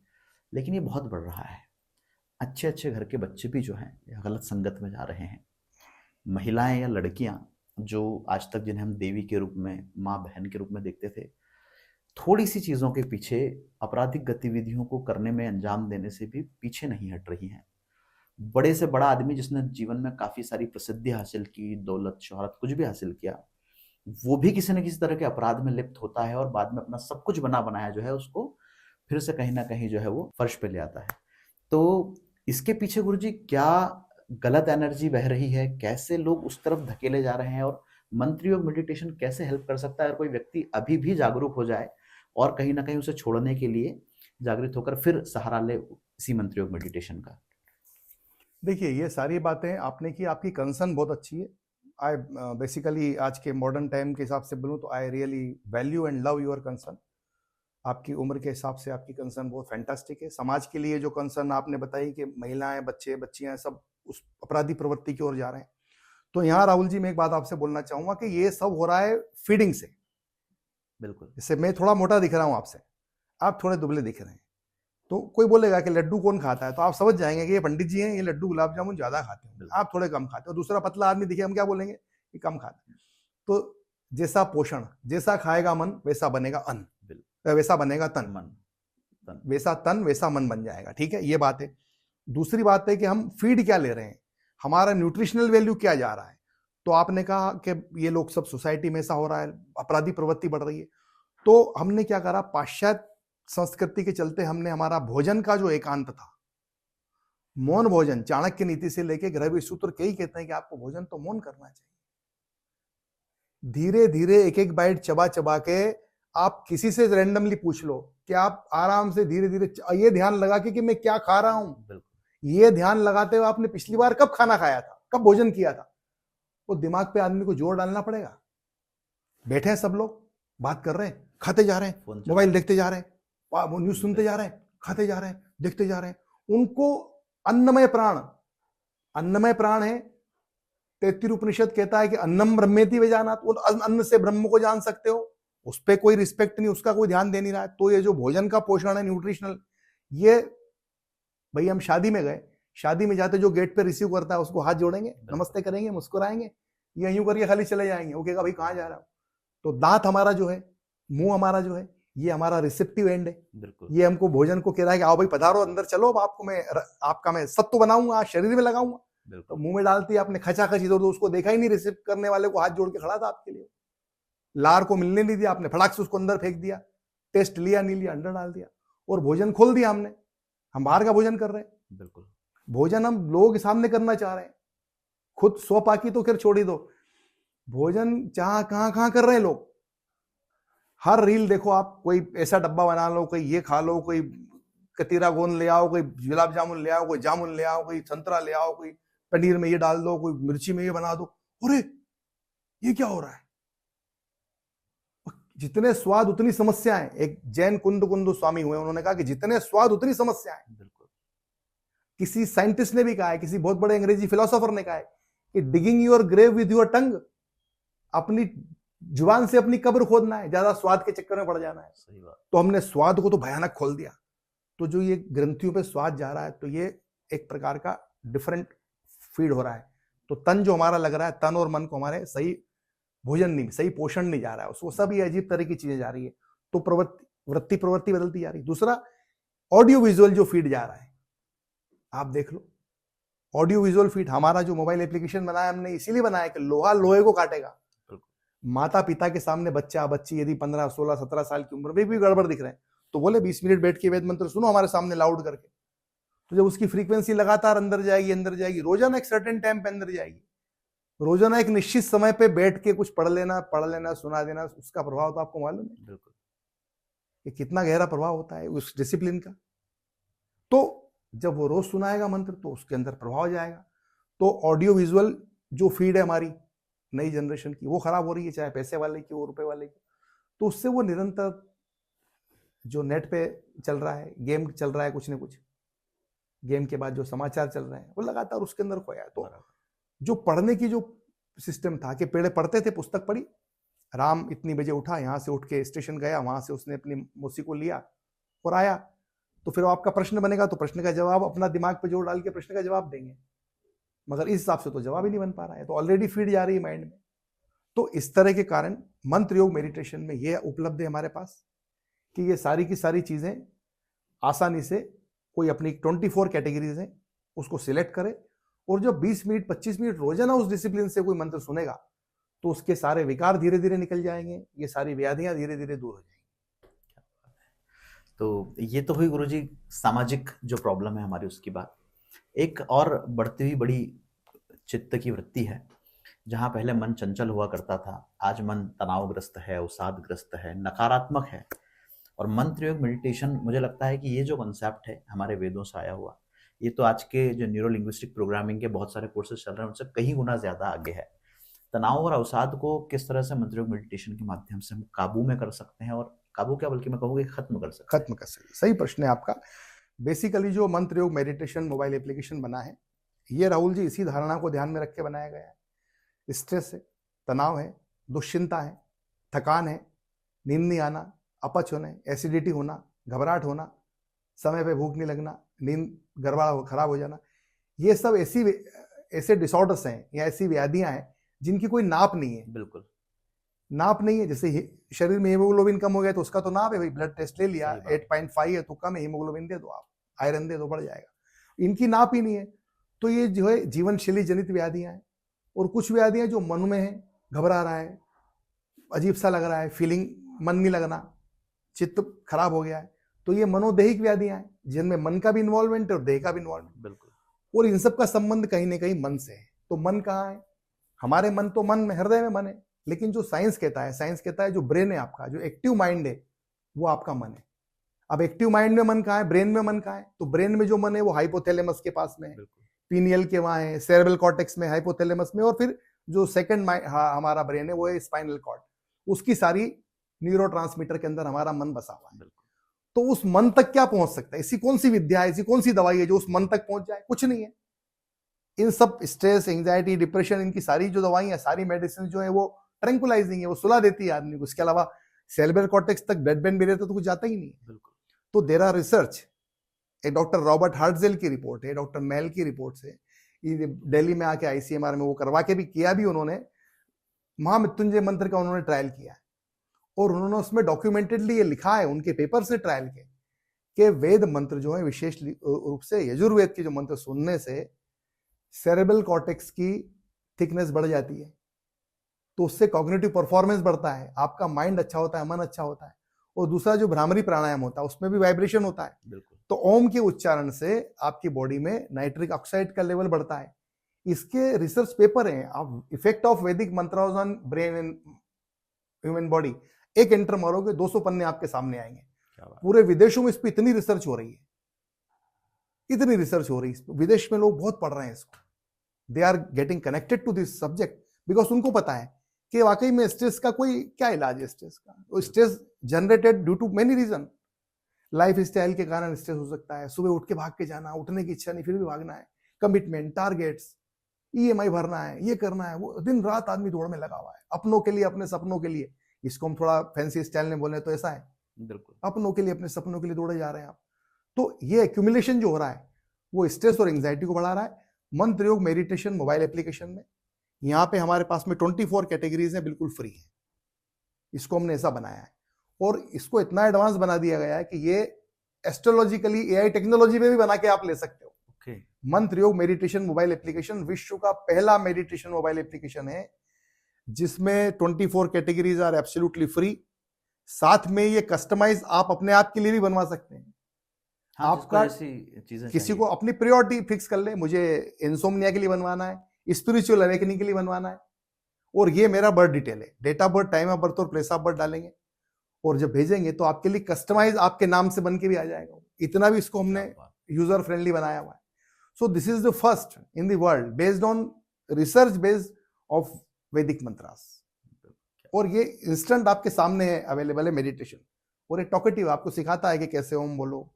लेकिन ये बहुत बढ़ रहा है। अच्छे अच्छे घर के बच्चे भी जो हैं गलत संगत में जा रहे हैं। महिलाएं या लड़कियां जो आज तक जिन्हें हम देवी के रूप में, माँ बहन के रूप में देखते थे, थोड़ी सी चीज़ों के पीछे, आपराधिक गतिविधियों को करने में अंजाम देने से भी पीछे नहीं हट रही हैं। बड़े से बड़ा आदमी जिसने जीवन में काफ़ी सारी प्रसिद्धि हासिल की, दौलत शोहरत कुछ भी हासिल किया, वो भी किसी न किसी तरह के अपराध में लिप्त होता है और बाद में अपना सब कुछ बना बनाया जो है उसको फिर से कहीं ना कहीं जो है वो फर्श पे ले आता है। तो इसके पीछे गुरुजी क्या गलत एनर्जी बह रही है? कैसे लोग उस तरफ धकेले जा रहे हैं? और मंत्र योग मेडिटेशन कैसे हेल्प कर सकता है अगर कोई व्यक्ति अभी भी जागरूक हो जाए और कहीं ना कहीं उसे छोड़ने के लिए जागृत होकर फिर सहारा ले इसी मंत्र योग मेडिटेशन का? देखिए, ये सारी बातें आपने की, आपकी कंसर्न बहुत अच्छी है। आई बेसिकली आज के मॉडर्न टाइम के हिसाब से बोलूँ तो I really value and love your concern. आपकी उम्र के हिसाब से आपकी कंसर्न बहुत फैंटास्टिक है। समाज के लिए जो कंसर्न आपने बताई कि महिलाएं, बच्चे, बच्चियां सब उस अपराधी प्रवृत्ति की ओर जा रहे हैं, तो यहाँ राहुल जी मैं एक बात आपसे बोलना चाहूंगा कि ये सब हो रहा है फीडिंग से। बिल्कुल। जैसे मैं थोड़ा मोटा दिख रहा हूँ आपसे, आप थोड़े दुबले दिख रहे हैं, तो कोई बोलेगा कि लड्डू कौन खाता है, तो आप समझ जाएंगे कि ये पंडित जी हैं, ये लड्डू गुलाब जामुन ज्यादा खाते हैं, आप थोड़े कम खाते हो। दूसरा पतला आदमी दिखे, हम क्या बोलेंगे कि कम खाता है। तो जैसा पोषण, जैसा खाएगा मन वैसा बनेगा अन्न, वैसा बनेगा तन, वैसा तन वैसा मन बन जाएगा। ठीक है, ये बात है। दूसरी बात है कि हम फीड क्या ले रहे हैं, हमारा न्यूट्रिशनल वैल्यू क्या जा रहा है। तो आपने कहा कि ये लोग सब सोसाइटी में ऐसा हो रहा है, अपराधी प्रवृत्ति बढ़ रही है, तो हमने क्या करा, पाश्चात्य संस्कृति के चलते हमने हमारा भोजन का जो एकांत था, मौन भोजन, चाणक्य नीति से लेके ग्रहवीर सूत्र कई कहते हैं कि आपको भोजन तो मौन करना चाहिए। धीरे धीरे एक एक बाइट चबा चबा के आप किसी से रैंडमली पूछ लो कि आप आराम से धीरे धीरे ये ध्यान लगा के कि मैं क्या खा रहा हूं, ये ध्यान लगाते हुए आपने पिछली बार कब खाना खाया था, कब भोजन किया था, वो दिमाग पे आदमी को जोर डालना पड़ेगा। बैठे हैं सब लोग, बात कर रहे हैं, खाते जा रहे हैं, मोबाइल देखते जा रहे हैं, न्यूज सुनते जा रहे हैं, खाते जा रहे हैं, देखते जा रहे हैं। उनको अन्नमय प्राण, अन्नमय प्राण है। तैत्तिरीय उपनिषद कहता है कि अन्नम ब्रह्मेति विजानात, अन्न से ब्रह्म को जान सकते हो। उस पर कोई रिस्पेक्ट नहीं, उसका कोई ध्यान दे नहीं रहा है। तो ये जो भोजन का पोषण है न्यूट्रिशनल, ये भाई हम शादी में गए, शादी में जाते जो गेट पे रिसीव करता है उसको हाथ जोड़ेंगे, नमस्ते करेंगे, मुस्कुराएंगे, ये यूं करके खाली चले जाएंगे, वो कहेगा भाई कहाँ जा रहा हो। तो दांत हमारा जो है, मुंह हमारा जो है, ये हमारा रिसेप्टिव एंड है। ये हमको भोजन को कह रहा है कि आओ भाई पधारो अंदर चलो, अब आपको मैं आपका मैं सत्व बनाऊंगा, शरीर में लगाऊंगा। तो मुंह में डालती आपने खचा खची, तो उसको देखा ही नहीं, रिसीव करने वाले को हाथ जोड़ के खड़ा था आपके लिए, लार को मिलने नहीं दिया, आपने फटाक से उसको अंदर फेंक दिया, टेस्ट लिया नहीं लिया, अंदर डाल दिया और भोजन खोल दिया हमने। हम बाहर का भोजन कर रहे हैं, बिल्कुल भोजन हम लोगों के सामने करना चाह रहे हैं। खुद स्वपाकी तो फिर छोड़ ही दो, भोजन जहां कहां कर रहे हैं लोग। हर रील देखो आप, कोई ऐसा डब्बा बना लो, कोई ये खा लो, कोई कतीरा गोंद ले आओ, कोई गुलाब जामुन ले आओ, कोई जामुन ले आओ, कोई संतरा ले आओ, कोई पनीर में ये डाल दो, कोई मिर्ची में ये बना दो। अरे ये क्या हो रहा है? जितने स्वाद उतनी समस्याएं। एक जैन कुंद स्वामी हुए, उन्होंने कहा कि जितने स्वाद उतनी समस्याएं। बिल्कुल। किसी साइंटिस्ट ने भी कहा है, किसी बहुत बड़े अंग्रेजी फिलोसोफर ने कहा है कि digging your grave with your tongue, अपनी जुबान से अपनी कब्र खोदना है, ज्यादा स्वाद के चक्कर में पड़ जाना है। सही बात। तो हमने स्वाद को तो भयानक खोल दिया। तो जो ये ग्रंथियों पे स्वाद जा रहा है, तो ये एक प्रकार का डिफरेंट फीड हो रहा है। तो तन जो हमारा लग रहा है, तन और मन को हमारे सही भोजन नहीं, सही पोषण नहीं जा रहा है, उसको सब ये अजीब तरह की चीजें जा रही है। तो प्रवृत्ति बदलती जा रही है। दूसरा, ऑडियो विजुअल जो फीड जा रहा है, आप देख लो, ऑडियो विजुअल फीड। हमारा जो मोबाइल एप्लीकेशन बनाया हमने इसीलिए बनाया कि लोहा लोहे को काटेगा। माता पिता के सामने बच्चा बच्ची यदि 15, 16, 17 साल की उम्र में भी गड़बड़ दिख रहे हैं, तो बोले 20 मिनट बैठ के वेद मंत्र सुनो हमारे सामने लाउड करके। तो जब उसकी फ्रीक्वेंसी लगातार अंदर जाएगी, रोजाना एक सर्टेन टाइम पे अंदर जाएगी, रोजाना एक निश्चित समय पे बैठ के कुछ पढ़ लेना, सुना देना, उसका प्रभाव तो आपको मालूम है। बिल्कुल। ये कितना गहरा प्रभाव होता है उस डिसिप्लिन का। तो जब वो रोज सुनाएगा मंत्र, तो उसके अंदर प्रभाव जाएगा। तो ऑडियो विजुअल जो फीड है हमारी नई जनरेशन की, वो खराब हो रही है, चाहे पैसे वाले की हो, रुपए वाले की। तो उससे वो निरंतर जो नेट पे चल रहा है, गेम चल रहा है, कुछ ना कुछ गेम के बाद जो समाचार चल रहे हैं, वो लगातार उसके अंदर खोया है। तो जो पढ़ने की जो सिस्टम था कि पेड़ पढ़ते थे, पुस्तक पढ़ी, राम इतनी बजे उठा, यहाँ से उठ के स्टेशन गया, वहां से उसने अपनी मौसी को लिया और आया। तो फिर आपका प्रश्न बनेगा तो प्रश्न का जवाब अपना दिमाग पे जोर डाल के प्रश्न का जवाब देंगे, मगर इस हिसाब से तो जवाब ही नहीं बन पा रहा है, तो ऑलरेडी फीड जा रही है माइंड में। तो इस तरह के कारण मंत्र योग मेडिटेशन में यह उपलब्ध है हमारे पास कि ये सारी की सारी चीजें आसानी से कोई अपनी 24 कैटेगरीज हैं उसको सिलेक्ट करे, और जो 20 मिनट 25 मिनट रोजाना उस डिसिप्लिन से कोई मंत्र सुनेगा तो उसके सारे विकार धीरे धीरे निकल जाएंगे, ये सारी व्याधियां धीरे धीरे दूर हो जाएंगी। तो ये तो हुई गुरुजी सामाजिक जो प्रॉब्लम है हमारी उसकी बात। एक और बढ़ती हुई बड़ी चित्त की वृत्ति है, जहां पहले मन चंचल हुआ करता था, आज मन तनावग्रस्त है, अवसादग्रस्त है, नकारात्मक है। और मंत्र योग मेडिटेशन, मुझे लगता है कि ये जो कॉन्सेप्ट है हमारे वेदों से आया हुआ, ये तो आज के जो न्यूरो लिंग्विस्टिक प्रोग्रामिंग के बहुत सारे कोर्सेज चल रहे हैं उनसे कहीं गुना ज्यादा आगे है। तनाव और अवसाद को किस तरह से मंत्र योग मेडिटेशन के माध्यम से हम काबू में कर सकते हैं, और काबू क्या बल्कि मैं कहूँगा खत्म कर सकते हैं। खत्म कर सकते, सही प्रश्न है आपका। बेसिकली जो मंत्र योग मेडिटेशन मोबाइल एप्लीकेशन बना है, ये राहुल जी इसी धारणा को ध्यान में रख के बनाया गया है। स्ट्रेस है, तनाव है, दुश्चिंता है, थकान है, नींद नहीं आना, अपच होने, एसिडिटी होना, घबराहट होना, समय पे भूख नहीं लगना, नींद गड़बड़ खराब हो जाना, ये सब ऐसे डिसऑर्डर्स हैं या ऐसी व्याधियां हैं जिनकी कोई नाप नहीं है। बिल्कुल नाप नहीं है। जैसे शरीर में हीमोग्लोबिन कम हो गया तो उसका तो नाप है भाई, ब्लड टेस्ट ले लिया 8.5 है तो कम है, हीमोग्लोबिन दे दो, आप आयरन दे दो, बढ़ जाएगा। इनकी नाप ही नहीं है। तो ये जो है जीवन शैली जनित व्याधियां हैं, और कुछ व्याधियां जो मन में है, घबरा रहा है, अजीब सा लग रहा है, फीलिंग मन नहीं लगना, चित्त खराब हो गया है, तो ये मनोदैहिक व्याधियां हैं जिनमें मन का भी इन्वॉल्वमेंट है और देह का भी इन्वॉल्वमेंट। बिल्कुल। और इन सब का संबंध कहीं ना कहीं मन से है। तो मन कहाँ है? हमारे मन तो मन में, हृदय में मन है, लेकिन जो साइंस कहता है जो ब्रेन है आपका, जो एक्टिव माइंड है वो आपका मन है। अब एक्टिव माइंड में मन कहाँ है, ब्रेन में मन कहाँ है? तो ब्रेन में जो मन है वो हाइपोथैलेमस के पास में है, पीनियल के वहां है, सेरेब्रल कॉर्टेक्स में, हाइपोथैलेमस में, और फिर जो सेकंड हमारा ब्रेन है वो है स्पाइनल कॉर्ड, उसकी सारी न्यूरोट्रांसमीटर के अंदर हमारा मन बसा हुआ है। तो उस मन तक क्या पहुंच सकता है? ऐसी कौन सी विद्या है, ऐसी कौन सी दवाई है जो उस मन तक पहुंच जाए? कुछ नहीं है। इन सब स्ट्रेस, एंजाइटी, डिप्रेशन, इनकी सारी जो दवाई है, सारी मेडिसिन जो है वो ट्रैंकुलाइजिंग है, वो सुला देती है आदमी को। इसके अलावा सेरेब्रल कॉर्टेक्स तक ब्लड ब्रेन बैरियर तक तो कुछ जाता ही नहीं है। तो देयर आर रिसर्च, एक डॉक्टर रॉबर्ट हार्टजेल की रिपोर्ट है, डॉक्टर मेल की रिपोर्ट है, दिल्ली में आके आईसीएमआर में वो करवा के भी किया भी उन्होंने, महामृत्युंजय मंत्र का उन्होंने ट्रायल किया है, और उन्होंने उसमें डॉक्यूमेंटेडली ये लिखा है उनके पेपर से ट्रायल के वेद मंत्र जो है, विशेष रूप से यजुर्वेद के जो मंत्र सुनने से सेरेब्रल कॉर्टेक्स की थिकनेस बढ़ जाती है, तो उससे कॉग्निटिव परफॉर्मेंस बढ़ता है, आपका माइंड अच्छा होता है, मन अच्छा होता है। और दूसरा जो भ्रामरी प्राणायाम होता है उसमें भी वाइब्रेशन होता है, तो ओम के उच्चारण से आपकी बॉडी में नाइट्रिक ऑक्साइड का लेवल बढ़ता है। इसके रिसर्च पेपर हैं, आप effect of Vedic mantras on brain and human body, एक एंटर मारोगे 200 पन्ने आपके सामने आएंगे। पूरे विदेशों में इस पर इतनी रिसर्च हो रही है, इतनी रिसर्च हो रही है, विदेश में लोग बहुत पढ़ रहे हैं इसको। They are getting connected to this subject because उनको पता है कि वाकई में स्ट्रेस का कोई क्या इलाज है। स्ट्रेस का तो stress generated due to many reason, life style के कारण स्ट्रेस हो सकता है, सुबह उठ के भाग के जाना, उठने की इच्छा नहीं फिर भी भागना है, कमिटमेंट, टारगेट्स, ईएमआई भरना है, ये करना है, वो दिन रात आदमी दौड़ में लगा हुआ है, अपनों के लिए, अपने सपनों के लिए। इसको हम थोड़ा फैंसी स्टाइल में बोले तो ऐसा है, बिल्कुल अपनों के लिए, अपने सपनों के लिए दौड़े जा रहे हैं आप। तो ये एक्यूमुलेशन जो हो रहा है वो स्ट्रेस और एंजाइटी को बढ़ा रहा है। मंत्र योग मेडिटेशन मोबाइल एप्लीकेशन में यहाँ पे हमारे पास में 24 कैटेगरीज हैं, बिल्कुल फ्री है। इसको हमने ऐसा बनाया है और इसको इतना एडवांस बना दिया गया है कि ये एस्ट्रोलॉजिकली एआई टेक्नोलॉजी में भी बना के आप ले सकते हो। मंत्र योग मेडिटेशन मोबाइल एप्लीकेशन विश्व का पहला मेडिटेशन मोबाइल एप्लीकेशन है जिसमें 24 कैटेगरीज आर एब्सोल्युटली फ्री। साथ में ये कस्टमाइज आप अपने आप के लिए भी बनवा सकते हैं। हाँ, आपका किसी को अपनी प्रायोरिटी फिक्स कर ले, मुझे इंसोम्निया के लिए बनवाना है, स्पिरिचुअल अवेकनिंग के लिए बनवाना है, और ये मेरा बर्थ डिटेल है, date of birth, time of birth और प्लेस ऑफ बर्थ डालेंगे और जब भेजेंगे तो आपके लिए कस्टमाइज आपके नाम से बन के भी आ जाएगा। इतना भी इसको हमने यूजर फ्रेंडली बनाया हुआ है। So this is the first in the world based on research based of Vedic mantras, और ये इंस्टेंट आपके सामने है, अवेलेबल है मेडिटेशन। और एक टॉकेटिव आपको सिखाता है कि कैसे ओम बोलो,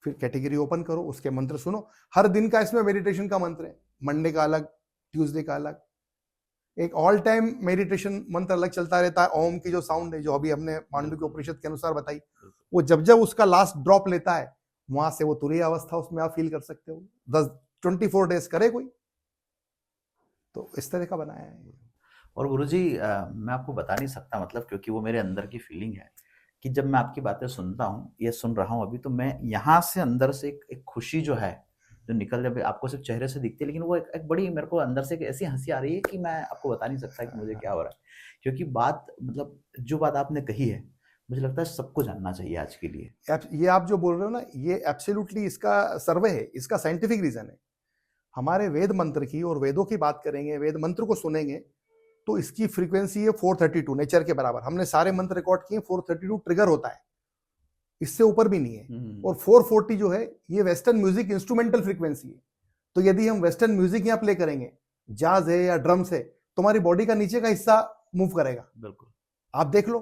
फिर कैटेगरी ओपन करो, उसके मंत्र सुनो। हर दिन का इसमें मेडिटेशन का मंत्र है, मंडे का अलग, ट्यूसडे का अलग, एक ऑल टाइम मेडिटेशन मंत्र अलग चलता रहता है, ओम की जो साउंड है, जो अभी हमने मांडू के उपनिषद के अनुसार बताई, वो जब जब उसका लास्ट ड्रॉप लेता है, वहां से वो तुरीय अवस्था उसमें आप फील कर सकते हो। 24 डेज करे कोई, तो इस तरह का बनाया है। और गुरुजी मैं आपको बता नहीं सकता, मतलब क्योंकि वो मेरे अंदर की फीलिंग है कि जब मैं आपकी बातें सुनता हूँ, ये सुन रहा हूँ अभी, तो मैं यहाँ से अंदर से एक खुशी जो है जो निकल जाए, आपको सिर्फ चेहरे से दिखती है, लेकिन वो एक बड़ी मेरे को अंदर से एक ऐसी हंसी आ रही है कि मैं आपको बता नहीं सकता कि मुझे क्या हो रहा है। क्योंकि बात, मतलब जो बात आपने कही है, मुझे लगता है सबको जानना चाहिए आज के लिए। ये आप जो बोल रहे हो ना, ये एब्सोल्युटली इसका सर्वे है, इसका साइंटिफिक रीजन है। हमारे वेद मंत्र की और वेदों की बात करेंगे, वेद मंत्र को सुनेंगे, तो इसकी फ्रीक्वेंसी है 432, नेचर के बराबर। हमने सारे मंत्र रिकॉर्ड किए, 432 ट्रिगर होता है, इससे ऊपर भी नहीं है। और 440 जो है, ये वेस्टर्न म्यूजिक इंस्ट्रूमेंटल फ्रीक्वेंसी है। तो यदि हम वेस्टर्न म्यूजिक यहाँ प्ले करेंगे, जाज है या ड्रम्स है, तुम्हारी बॉडी का नीचे का हिस्सा मूव करेगा। बिल्कुल, आप देख लो,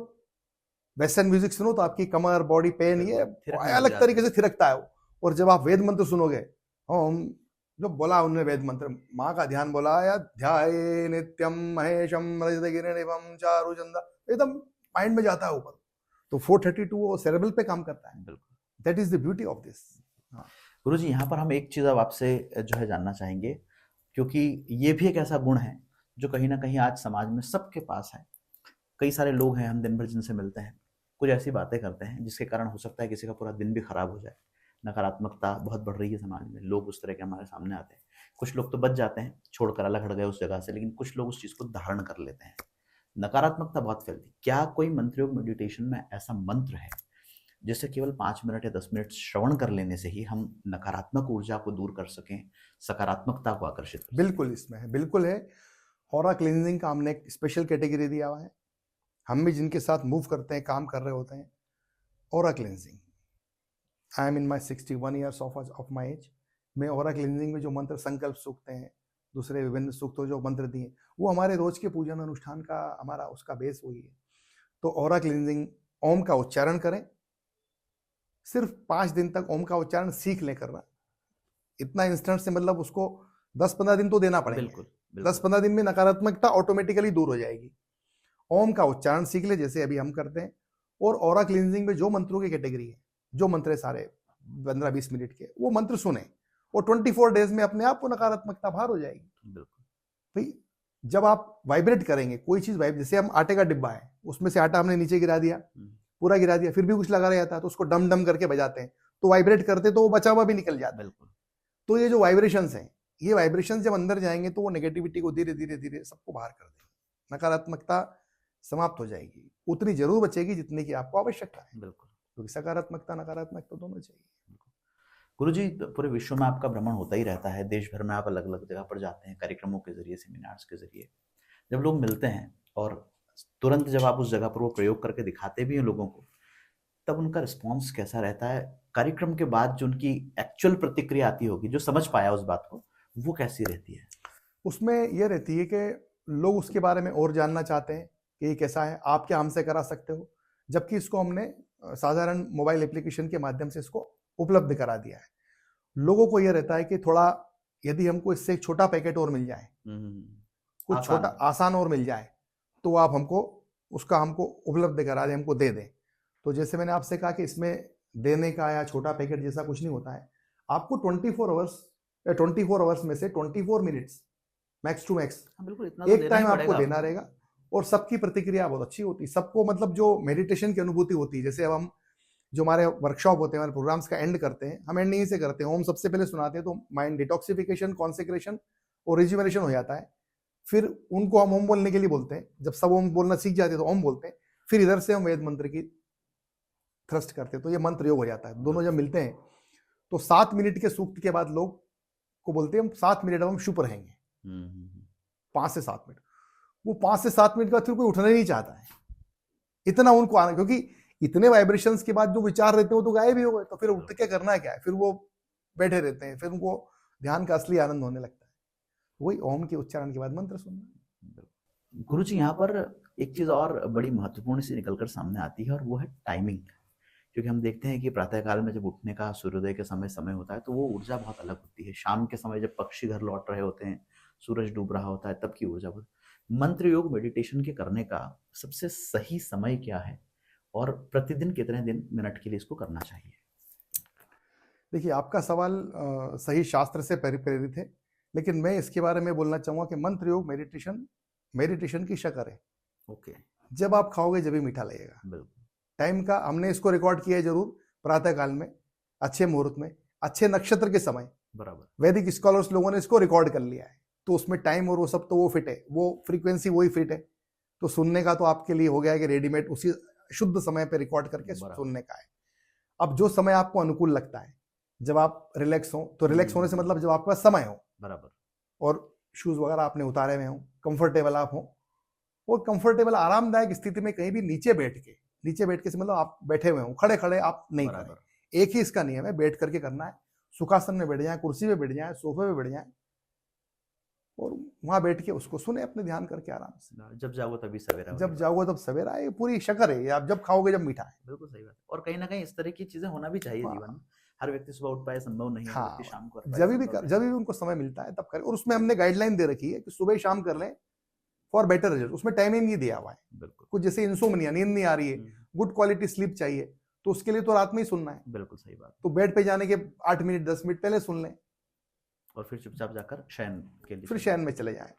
वेस्टर्न म्यूजिक सुनो तो आपकी कमर, बॉडी पेन, ये अलग तरीके से थिरकता है। और जब आप वेद मंत्र सुनोगे, हम जो बोला उन्होंने वेद मंत्र, माँ का ध्यान बोला, या ध्याये नित्यम महेशम रजतगिरिनिभं चारुचंदा, एकदम माइंड में जाता है ऊपर। तो 432 वो सेरेब्रल पे काम करता है। बिल्कुल, that is the beauty of this. Guruji, यहाँ पर हम एक चीज अब आपसे जो है जानना चाहेंगे, क्योंकि ये भी एक ऐसा गुण है जो कहीं ना कहीं आज समाज में सबके पास है। कई सारे लोग हैं, हम दिन भर जिनसे मिलते हैं, कुछ ऐसी बातें करते हैं जिसके कारण हो सकता है किसी का पूरा दिन भी खराब हो जाए। नकारात्मकता बहुत बढ़ रही है समाज में, लोग उस तरह के हमारे सामने आते हैं। कुछ लोग तो बच जाते हैं, छोड़कर अलग हट गए उस जगह से, लेकिन कुछ लोग उस चीज़ को धारण कर लेते हैं। नकारात्मकता बहुत फैलती। क्या कोई मंत्र योग मेडिटेशन में ऐसा मंत्र है जिससे केवल 5 मिनट या 10 मिनट श्रवण कर लेने से ही हम नकारात्मक ऊर्जा को दूर कर सकें, सकारात्मकता को आकर्षित कर सकें? बिल्कुल, इसमें है, बिल्कुल है। ऑरा क्लींजिंग का हमने एक स्पेशल कैटेगरी दिया हुआ है। हम भी जिनके साथ मूव करते हैं, काम कर रहे होते हैं, aura cleansing. I am in my 61 years of my age. मैं ऑरा क्लींजिंग में जो मंत्र, संकल्प सूक्त हैं, दूसरे विभिन्न सूक्तों जो मंत्र दिए, वो हमारे रोज के पूजन अनुष्ठान का हमारा उसका बेस वही है। तो ऑरा क्लींजिंग, ओम का उच्चारण करें, सिर्फ 5 दिन तक ओम का उच्चारण सीख ले करना। इतना इंस्टेंट से, मतलब उसको 10-15 दिन तो देना पड़ेगा। बिल्कुल, 10-15 दिन में नकारात्मकता ऑटोमेटिकली दूर हो जाएगी। ओम का उच्चारण सीख ले, जैसे अभी हम करते हैं। और ऑरा क्लींजिंग में जो मंत्रों की कैटेगरी है, जो मंत्र है सारे 15-20 मिनट के, वो मंत्र सुने, और 24 डेज में अपने आप को नकारात्मकता बाहर हो जाएगी। बिल्कुल भाई, जब आप वाइब्रेट करेंगे कोई चीज, जैसे हम आटे का डिब्बा है, उसमें से आटा हमने नीचे गिरा दिया, पूरा गिरा दिया, फिर भी कुछ लगा रहता है, तो उसको डम डम करके बजाते हैं, तो वाइब्रेट करते तो वो बचा हुआ भी निकल जाता है। बिल्कुल। तो ये जो वाइब्रेशंस हैं, ये वाइब्रेशंस जब अंदर जाएंगे तो वो नेगेटिविटी को धीरे धीरे धीरे सबको बाहर कर देंगे। नकारात्मकता समाप्त हो जाएगी, उतनी जरूर बचेगी जितनी की आपको आवश्यकता है। बिल्कुल, क्योंकि सकारात्मकता नकारात्मकता दोनों चाहिए। गुरुजी, पूरे विश्व में आपका भ्रमण होता ही रहता है, देश भर में आप अलग अलग जगह पर जाते हैं, कार्यक्रमों के जरिए, सेमिनार्स के जरिए। जब लोग मिलते हैं और तुरंत जब आप उस जगह पर वो प्रयोग करके दिखाते भी हैं लोगों को, तब उनका रिस्पॉन्स कैसा रहता है? कार्यक्रम के बाद जो उनकी एक्चुअल प्रतिक्रिया आती होगी, जो समझ पाया उस बात को, वो कैसी रहती है? उसमें यह रहती है कि लोग उसके बारे में और जानना चाहते हैं कि ये कैसा है, आप क्या हमसे करा सकते हो, जबकि इसको हमने साधारण मोबाइल एप्लीकेशन के माध्यम से इसको उपलब्ध करा दिया है। लोगों को यह रहता है कि थोड़ा, यदि हमको इससे एक छोटा पैकेट और मिल जाए, कुछ छोटा आसान और मिल जाए, तो आप हमको उसका हमको उपलब्ध करा दें, हमको दे दें। तो जैसे मैंने आपसे कहा कि इसमें देने का या छोटा पैकेट जैसा कुछ नहीं होता है। आपको 24 आवर्स में से 24 मिनट्स मैक्स टू मैक्स एक टाइम आपको देना रहेगा, और सबकी प्रतिक्रिया बहुत अच्छी होती है। सबको, मतलब जो मेडिटेशन की अनुभूति होती है, जैसे अब हम जो हमारे वर्कशॉप होते हैं, हमारे प्रोग्राम्स का एंड करते हैं, हम एंड नहीं से करते हैं, ओम सबसे पहले सुनाते हैं, तो माइंड डिटॉक्सिफिकेशन, कॉन्सेक्रेशन और रिजुवेनेशन हो जाता है। फिर उनको हम ओम बोलने के लिए बोलते हैं। जब सब ओम बोलना सीख जाते हैं तो ओम बोलते हैं, फिर इधर से हम वेद मंत्र की थ्रस्ट करते हैं, तो ये मंत्र योग हो जाता है। दोनों जब मिलते हैं तो 7 मिनट के सूक्त के बाद लोग को बोलते हैं हम 7 मिनट अब हम चुप रहेंगे, 5 से 7 मिनट। वो 5 से 7 मिनट के बाद फिर कोई उठना नहीं चाहता है, इतना उनको आना, क्योंकि इतने वाइब्रेशंस के बाद जो विचार रहते हैं वो तो गायब ही हो गए, तो फिर उठ के करना क्या है, फिर वो बैठे रहते हैं, फिर उनको ध्यान का असली आनंद होने लगता है। वही ओम के उच्चारण के बाद मंत्र सुनना। गुरुजी, यहाँ पर एक चीज और बड़ी महत्वपूर्ण सी निकलकर सामने आती है, और वो है टाइमिंग। क्योंकि हम देखते हैं कि प्रातःकाल में जब उठने का, सूर्योदय के समय होता है, तो वो ऊर्जा बहुत अलग होती है। शाम के समय जब पक्षी घर लौट रहे होते हैं, सूरज डूब रहा होता है, तब की ऊर्जा बहुत। मंत्र योग मेडिटेशन के करने का सबसे सही समय क्या है और प्रतिदिन कितने दिन मिनट के लिए इसको करना चाहिए? देखिए, आपका सवाल सही शास्त्र से प्रेरित है, लेकिन मैं इसके बारे में बोलना चाहूँगा कि मंत्र योग मेडिटेशन की शक्कर है। ओके, जब आप खाओगे जब भी मीठा लगेगा। बिल्कुल टाइम का हमने इसको रिकॉर्ड किया है जरूर, प्रातः काल में, अच्छे मुहूर्त में, अच्छे नक्षत्र के समय। बराबर, वैदिक स्कॉलर्स लोगों ने इसको रिकॉर्ड कर लिया है, तो उसमें टाइम और वो सब तो वो फिट है, वो फ्रीक्वेंसी वही फिट है। तो सुनने का तो आपके लिए हो गया है कि रेडीमेड उसी शुद्ध समय पे रिकॉर्ड करके बराबर। सुनने का है। अब जो समय आपको अनुकूल लगता है, जब आप रिलैक्स हो, तो रिलैक्स होने से मतलब जब आपके पास समय हो, बराबर, और शूज वगैरह आपने उतारे हुए हो, कंफर्टेबल आप हो, और कंफर्टेबल आरामदायक स्थिति में कहीं भी नीचे बैठ के से मतलब आप बैठे हुए हो, खड़े खड़े आप नहीं करें। बराबर, एक ही इसका नियम है, बैठ करके करना है। सुखासन में बैठ जाए, कुर्सी पे बैठ जाए, सोफे पे बैठ जाए, और वहां बैठ के उसको सुने अपने ध्यान करके आराम से। जब जाओ तभी सवेरा हो जब गया। जाओगे तब सवेरा है, ये पूरी शक्कर है, ये आप जब खाओगे जब मीठा है। बिल्कुल सही बात है। और कहीं ना कहीं इस तरह की चीजें होना भी चाहिए हाँ। जीवन में। हर व्यक्ति सुबह उठ पाए संभव नहीं है, हर व्यक्ति शाम को कर पाए जब संभव नहीं भी है। उनको समय मिलता है तब करें, और उसमें हमने गाइडलाइन दे रखी है कि सुबह शाम कर लें फॉर बेटर रिजल्ट। उसमें टाइमिंग नहीं दिया हुआ है। बिल्कुल, कुछ जैसे इंसोम्निया, नींद नहीं आ रही है, गुड क्वालिटी स्लीप चाहिए, तो उसके लिए तो रात में ही सुनना है। बिल्कुल सही बात। तो बेड पे जाने के 8 मिनट 10 मिनट पहले सुन लें, और फिर चुपचाप जाकर शयन के लिए फिर शयन में चले जाएं।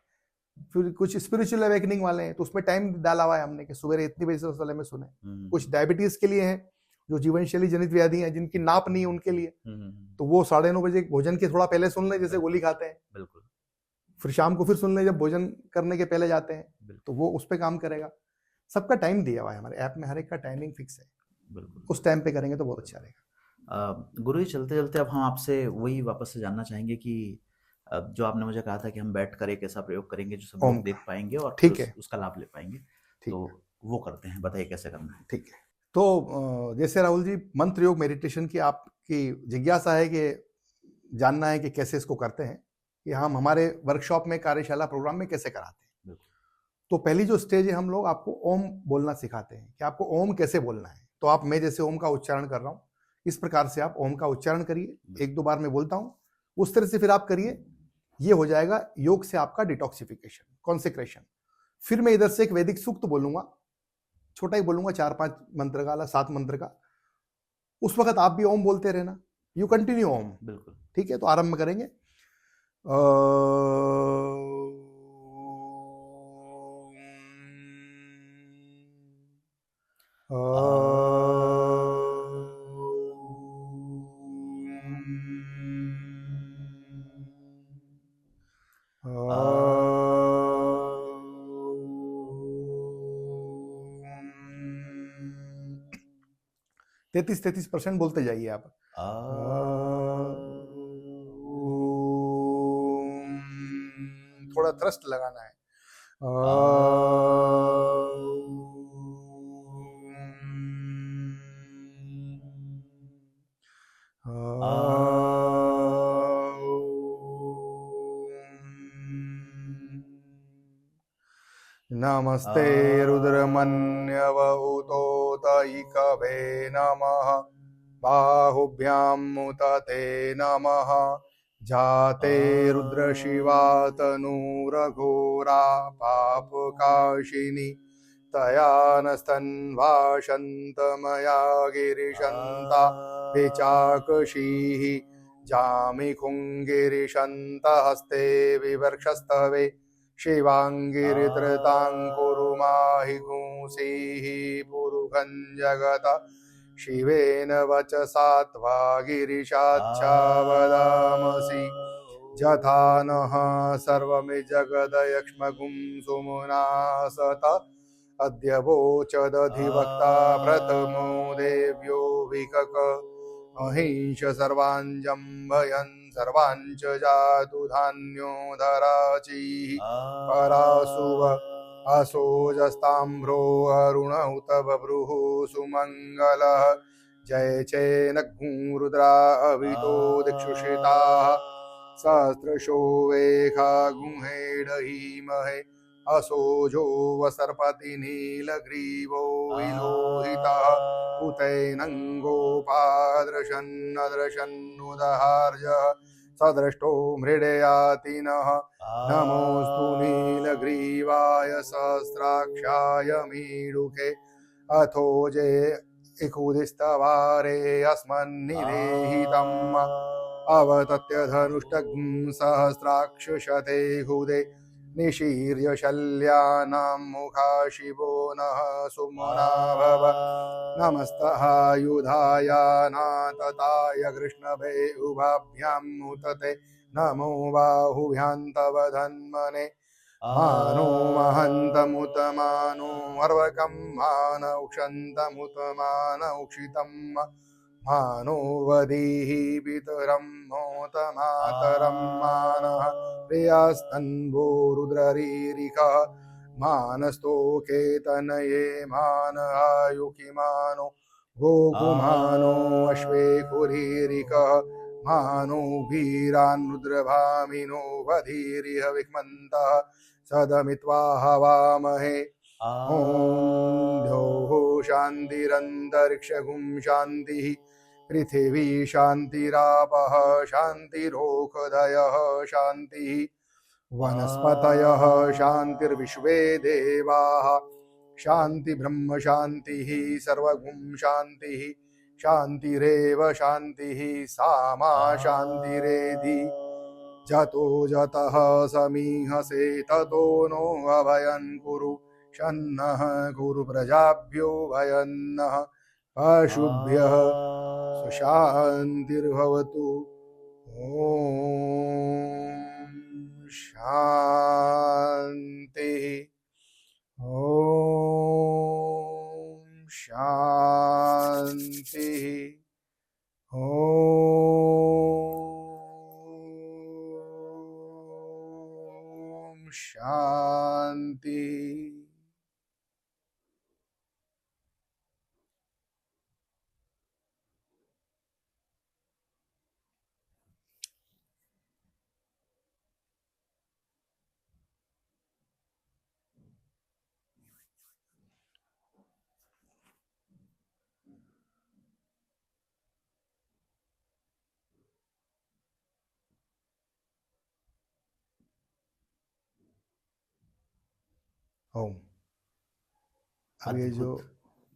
फिर कुछ स्पिरिचुअल अवेकनिंग वाले हैं, तो उसमें टाइम डाला हुआ है हमने कि सुबह इतनी बजे से उस वाले में सुने। कुछ डायबिटीज के लिए हैं, जो जीवन शैली जनित व्याधि हैं, जिनकी नाप नहीं है, उनके लिए तो वो 9:30 बजे भोजन के थोड़ा पहले सुन लें, जैसे गोली खाते हैं। बिल्कुल, फिर शाम को फिर सुन लें जब भोजन करने के पहले जाते हैं, तो वो उस पर काम करेगा। सबका टाइम दिया हुआ है हमारे ऐप में, हर एक का टाइमिंग फिक्स है। बिल्कुल, उस टाइम पे करेंगे तो बहुत अच्छा रहेगा। गुरु जी, चलते चलते अब हम आपसे वही वापस से जानना चाहेंगे कि जो आपने मुझे कहा था कि हम बैठ कर एक ऐसा प्रयोग करेंगे जो सब लोग देख पाएंगे और ठीक है, उसका लाभ ले पाएंगे, ठीक तो वो करते हैं। बताइए कैसे करना है। ठीक है। तो जैसे राहुल जी, मंत्र योग मेडिटेशन की आपकी जिज्ञासा है कि जानना है कि कैसे इसको करते हैं, कि हम हमारे वर्कशॉप में, कार्यशाला प्रोग्राम में कैसे कराते हैं। तो पहली जो स्टेज है, हम लोग आपको ओम बोलना सिखाते हैं कि आपको ओम कैसे बोलना है। तो आप, मैं जैसे ओम का उच्चारण कर रहा हूँ, इस प्रकार से आप ओम का उच्चारण करिए। 1-2 बार मैं बोलता हूँ, उस तरह से फिर आप करिए। ये हो जाएगा योग से आपका डिटॉक्सिफिकेशन, कॉन्सेक्रेशन। फिर मैं इधर से एक वैदिक सूक्त बोलूंगा, छोटा ही बोलूंगा, 4-5 मंत्र का, 7 मंत्र का। उस वक्त आप भी ओम बोलते रहना, यू कंटिन्यू ओम। बिल्कुल, ठीक है, तो आरंभ करेंगे। तेतीस 33% बोलते जाइए आप। थोड़ा थ्रस्ट लगाना है। नमस्ते रुद्रमन्यवहुतोतैकवे नमः। बाहुभ्यां मुदते नमः। जाते रुद्रशिवा तनूरघोरा पापकाशिनी। तया नस्तन्भाषन्तमया गिरिशन्ता विचाकशीः। जामिखुङ्गिरिशन्तहस्ते विवर्क्षस्तवे। शिवाङ्गिरिधृताङ्कुरुमाहि गुंसीः पुरुषं जगत। शिवेन वचसा त्वा गिरिशाच्छा यथा नः सर्वमि जगदयक्ष्मगुं सुमुना सत। अद्य वोचदधिवक्ता प्रथमो देव्यो विकक। अहिंस सर्वाञ्जं भयन् सर्वाञ्च जातु धान्यो धराचिः। पराशुव असोजस्ताम्भ्रो अरुणहुत बभ्रुः सुमङ्गलः। जय चेनघ्मुं रुद्रा अभितो दिक्षुषिताः। सहस्रशो वेखा गुंहेडहीमहे। असोजो वसर्पति नीलग्रीवो विलोहितः। उतैनं गोपादृशन्नदृशन्नुदहार्य। सदृष्टो मृडयाति नः नमोऽस्तु नीलग्रीवाय सहस्राक्षाय मीडुके अथोजे इकुदिस्तवारे अस्मन्निदेहितम् अवतत्य धनुष्टग्ं सहस्राक्षशते हुदे निशीर्य शल्यानां मुखा शिवो नः सुमना भव नमस्तहायुधाय नातताय कृष्णभे उभाभ्यां मुतते नमो बाहुभ्यां तव धन्मने मानो महन्तमुतमानो अर्वकं मानौक्षन्तमुतमानौक्षितं मानो वदीहि पितरं मोतमातरं मानः प्रियास्तन्वो रुद्ररीरिकः मानस्तोकेतनये मान आयुकिमानो गोकुमानो अश्वेकुरीरिकः मानो वीरान् रुद्रभामिनो वधीरिह विक्मन्तः सदमित्वा हवामहे ॐ द्यौः शान्तिरन्तरिक्षगुं शान्तिः पृथिवी शान्तिरापः शान्तिरोषधयः शान्तिः वनस्पतयः शान्तिर्विश्वे देवाः शान्ति ब्रह्म शान्तिः सर्वगुं शान्तिः शान्तिरेव शान्तिः सामा शान्तिरेधि जतो जतः समीहसे ततो नो अभयं कुरु शन्नः कुरु प्रजाभ्यो भयन्नः पशुभ्यः सुशान्तिर्भवतु ॐ शान्तिः ॐ शान्तिः ॐ शान्तिः। ओम। अब ये जो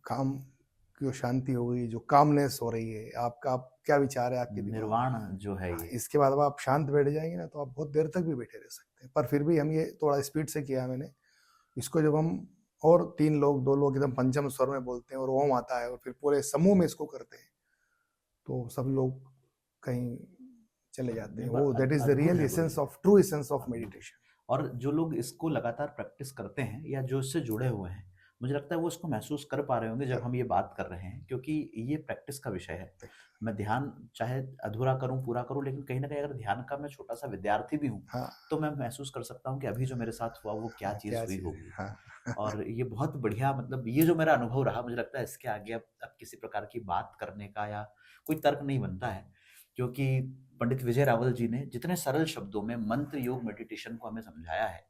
काम की जो शांति हो गई, जो कामनेस हो रही है, आपका आप क्या विचार है आपके दिमाग में? निर्वाण जो है ये, इसके बाद अब आप शांत बैठ जाएंगे ना तो आप बहुत देर तक भी बैठे रह सकते हैं। पर फिर भी हम ये थोड़ा स्पीड से किया मैंने इसको। जब हम और 3 लोग 2 लोग एकदम पंचम स्वर में बोलते हैं और ओम आता है और फिर पूरे समूह में इसको करते हैं तो सब लोग कहीं चले जाते हैं। वो that is the real essence of true essence of meditation. और जो लोग इसको लगातार प्रैक्टिस करते हैं या जो इससे जुड़े हुए हैं, मुझे लगता है वो इसको महसूस कर पा रहे होंगे जब हम ये बात कर रहे हैं, क्योंकि ये प्रैक्टिस का विषय है। मैं ध्यान चाहे अधूरा करूं पूरा करूं, लेकिन कहीं ना कहीं अगर ध्यान का मैं छोटा सा विद्यार्थी भी हूं तो मैं महसूस कर सकता हूं कि अभी जो मेरे साथ हुआ वो क्या चीज हुई होगी। और ये बहुत बढ़िया, मतलब ये जो मेरा अनुभव रहा, मुझे लगता है इसके आगे अब किसी प्रकार की बात करने का या कोई तर्क नहीं बनता है, क्योंकि पंडित विजय रावल जी ने जितने सरल शब्दों में मंत्र योग मेडिटेशन को हमें समझाया है,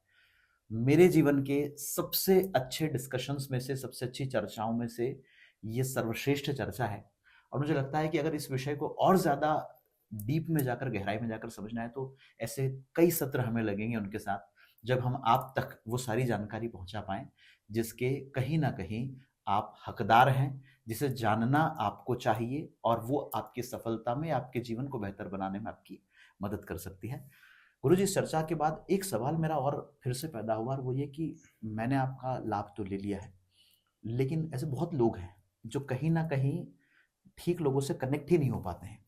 मेरे जीवन के सबसे अच्छे डिस्कशंस में से, सबसे अच्छी चर्चाओं में से ये सर्वश्रेष्ठ चर्चा है। और मुझे लगता है कि अगर इस विषय को और ज्यादा डीप में जाकर, गहराई में जाकर समझना है तो ऐसे कई सत्र हमें लगेंगे उनके साथ, जब हम आप तक वो सारी जानकारी पहुंचा पाएं जिसके कहीं ना कहीं आप हकदार हैं, जिसे जानना आपको चाहिए और वो आपकी सफलता में, आपके जीवन को बेहतर बनाने में आपकी मदद कर सकती है। गुरुजी, इस चर्चा के बाद एक सवाल मेरा और फिर से पैदा हुआ, और वो ये कि मैंने आपका लाभ तो ले लिया है, लेकिन ऐसे बहुत लोग हैं जो कहीं ना कहीं ठीक लोगों से कनेक्ट ही नहीं हो पाते हैं,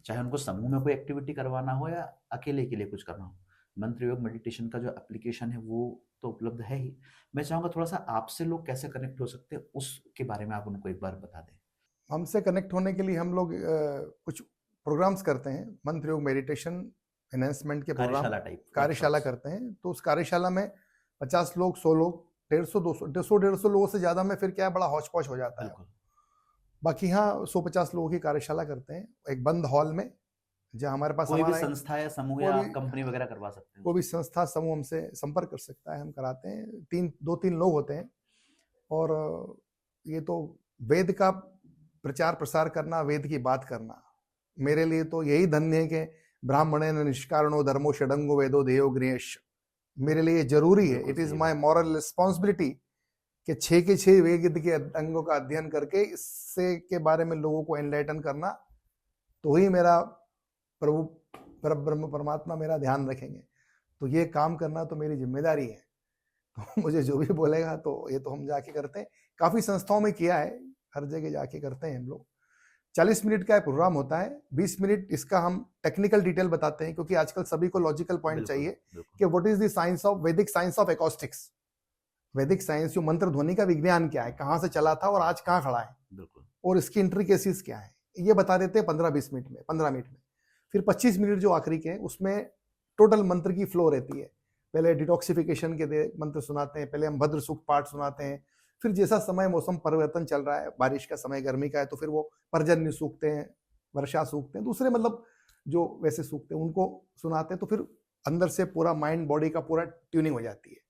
चाहे उनको समूह में कोई एक्टिविटी करवाना हो या अकेले के लिए कुछ करना हो। मंत्र योग मेडिटेशन का जो एप्लीकेशन है वो तो उपलब्ध है ही। मैं चाहूंगा थोड़ा सा आपसे लोग कैसे कनेक्ट हो सकते हैं उसके बारे में आप उनको एक बार बता दें। हमसे कनेक्ट होने के लिए हम लोग कुछ प्रोग्राम्स करते हैं, मंत्र योग मेडिटेशन एनहांसमेंट के प्रोग्राम, कार्यशाला करते हैं। तो उस कार्यशाला में 50 लोग, 100 लोग, 150, 200, 150 लोगों से ज्यादा में फिर क्या बड़ा हौच पौच हो जाता है। बाकी हाँ 150 लोगों की कार्यशाला करते हैं एक बंद हॉल में, जहाँ हमारे पास कोई भी संस्था या समूह या कंपनी वगैरह करवा सकते हैं। कोई भी संस्था समूह हमसे संपर्क कर सकता है, हम कराते हैं। 2-3 लोग होते हैं। और ये तो वेद का प्रचार प्रसार करना, वेद की बात करना, मेरे लिए तो यही धन्य है कि ब्राह्मणेन निष्कारणो धर्मो षडंगो वेदो ध्येयो गृहेश। मेरे लिए जरूरी है, it is my moral responsibility कि 6 के 6 वेद के अंगों का अध्ययन करके इससे के बारे में लोगों को एनलाइटन करना, तो ही मेरा प्रभु परब्रह्म परमात्मा मेरा ध्यान रखेंगे। तो ये काम करना तो मेरी जिम्मेदारी है। तो मुझे जो भी बोलेगा तो ये तो हम जाके करते हैं, काफी संस्थाओं में किया है, हर जगह जाके करते हैं हम लोग। 40 मिनट का प्रोग्राम होता है, 20 मिनट इसका हम टेक्निकल डिटेल बताते हैं, क्योंकि आजकल सभी को लॉजिकल पॉइंट चाहिए कि what is the science of वैदिक साइंस ऑफ एकॉस्टिक्स। वैदिक साइंस जो मंत्र ध्वनि का विज्ञान क्या है, कहाँ से चला था और आज कहाँ खड़ा है, और इसकी इंट्रिकेसीज क्या है, ये बता देते हैं 15-20 मिनट में, 15 मिनट में। फिर 25 मिनट जो आखिरी के, उसमें टोटल मंत्र की फ्लो रहती है। पहले डिटॉक्सिफिकेशन के मंत्र सुनाते हैं, पहले हम भद्र सूक्त पाठ सुनाते हैं, फिर जैसा समय मौसम परिवर्तन चल रहा है, बारिश का समय, गर्मी का है, तो फिर वो पर्जन्य सूखते हैं, वर्षा सूखते हैं, दूसरे मतलब जो वैसे सूखते हैं उनको सुनाते हैं। तो फिर अंदर से पूरा माइंड बॉडी का पूरा ट्यूनिंग हो जाती है।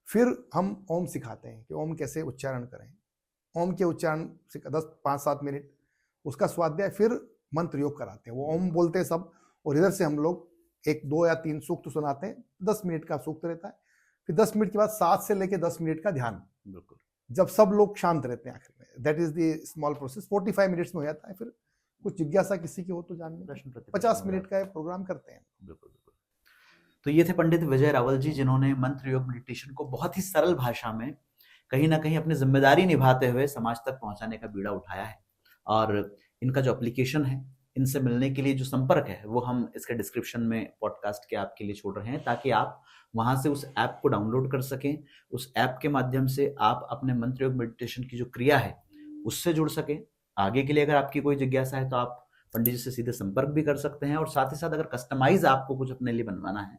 फिर हम ओम सिखाते हैं कि ओम कैसे उच्चारण करें। ओम के उच्चारण 5-7 मिनट उसका स्वाध्याय, फिर मंत्र योग कराते हैं। वो ओम बोलते हैं सब, और इधर से हम लोग 1, 2 या 3 सूक्त सुनाते हैं। 10 मिनट का सूक्त रहता है। फिर 10 मिनट के बाद 7 से लेकर 10 मिनट का ध्यान, बिल्कुल, जब सब लोग शांत रहते हैं आखिर में। That is the small process. 45 minutes में हो जाता है। फिर कुछ जिज्ञासा किसी की हो तो जानने, 50 मिनट का प्रोग्राम करते हैं। बिल्कुल बिल्कुल। तो ये थे पंडित विजय रावल जी, जिन्होंने मंत्र योग मेडिटेशन को बहुत ही सरल भाषा में कहीं ना कहीं अपनी जिम्मेदारी निभाते हुए समाज तक पहुंचाने का बीड़ा उठाया है। और इनका जो एप्लीकेशन है, इनसे मिलने के लिए जो संपर्क है, वो हम इसके डिस्क्रिप्शन में पॉडकास्ट के आपके लिए छोड़ रहे हैं, ताकि आप वहां से उस ऐप को डाउनलोड कर सकें। उस ऐप के माध्यम से आप अपने मंत्र योग मेडिटेशन की जो क्रिया है उससे जुड़ सकें। आगे के लिए अगर आपकी कोई जिज्ञासा है तो आप पंडित जी से सीधे संपर्क भी कर सकते हैं। और साथ ही साथ अगर कस्टमाइज आपको कुछ अपने लिए बनवाना है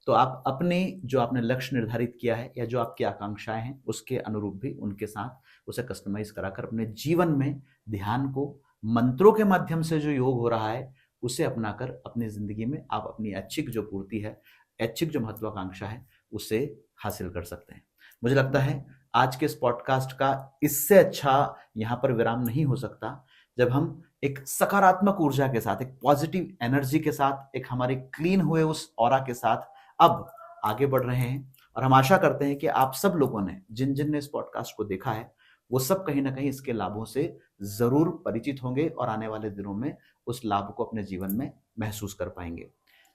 तो आप अपने जो आपने लक्ष्य निर्धारित किया है या जो आपकी आकांक्षाएं हैं उसके अनुरूप भी उनके साथ उसे कस्टमाइज कराकर अपने जीवन में ध्यान को मंत्रों के माध्यम से जो योग हो रहा है उसे अपनाकर अपनी जिंदगी में आप अपनी ऐच्छिक जो पूर्ति है, ऐच्छिक जो महत्वाकांक्षा है, उसे हासिल कर सकते हैं। मुझे लगता है आज के इस पॉडकास्ट का इससे अच्छा यहाँ पर विराम नहीं हो सकता, जब हम एक सकारात्मक ऊर्जा के साथ, एक पॉजिटिव एनर्जी के साथ, एक हमारे क्लीन हुए उस ऑरा के साथ अब आगे बढ़ रहे हैं। और हम आशा करते हैं कि आप सब लोगों ने, जिन जिन ने इस पॉडकास्ट को देखा है, वो सब कहीं ना कहीं इसके लाभों से जरूर परिचित होंगे और आने वाले दिनों में उस लाभ को अपने जीवन में महसूस कर पाएंगे।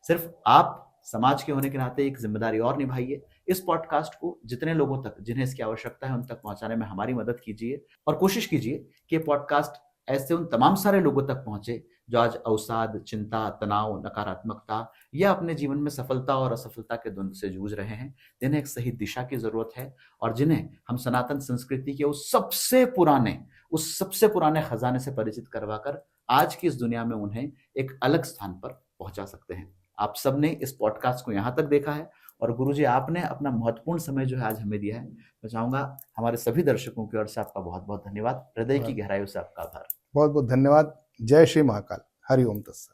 सिर्फ आप समाज के होने के नाते एक जिम्मेदारी और निभाइए, इस पॉडकास्ट को जितने लोगों तक जिन्हें इसकी आवश्यकता है उन तक पहुंचाने में हमारी मदद कीजिए। और कोशिश कीजिए कि पॉडकास्ट ऐसे उन तमाम सारे लोगों तक पहुंचे जो आज अवसाद, चिंता, तनाव, नकारात्मकता या अपने जीवन में सफलता और असफलता के द्वंद्व से जूझ रहे हैं, जिन्हें एक सही दिशा की जरूरत है और जिन्हें हम सनातन संस्कृति के उस सबसे पुराने खजाने से परिचित करवाकर आज की इस दुनिया में उन्हें एक अलग स्थान पर पहुंचा सकते हैं। आप सबने इस पॉडकास्ट को यहाँ तक देखा है और गुरुजी आपने अपना महत्वपूर्ण समय जो है आज हमें दिया है। मैं चाहूंगा हमारे सभी दर्शकों की ओर से आपका बहुत बहुत धन्यवाद, हृदय की गहराइयों से आपका आभार। बहुत बहुत धन्यवाद। जय श्री महाकाल। हरि ओम तत्सत।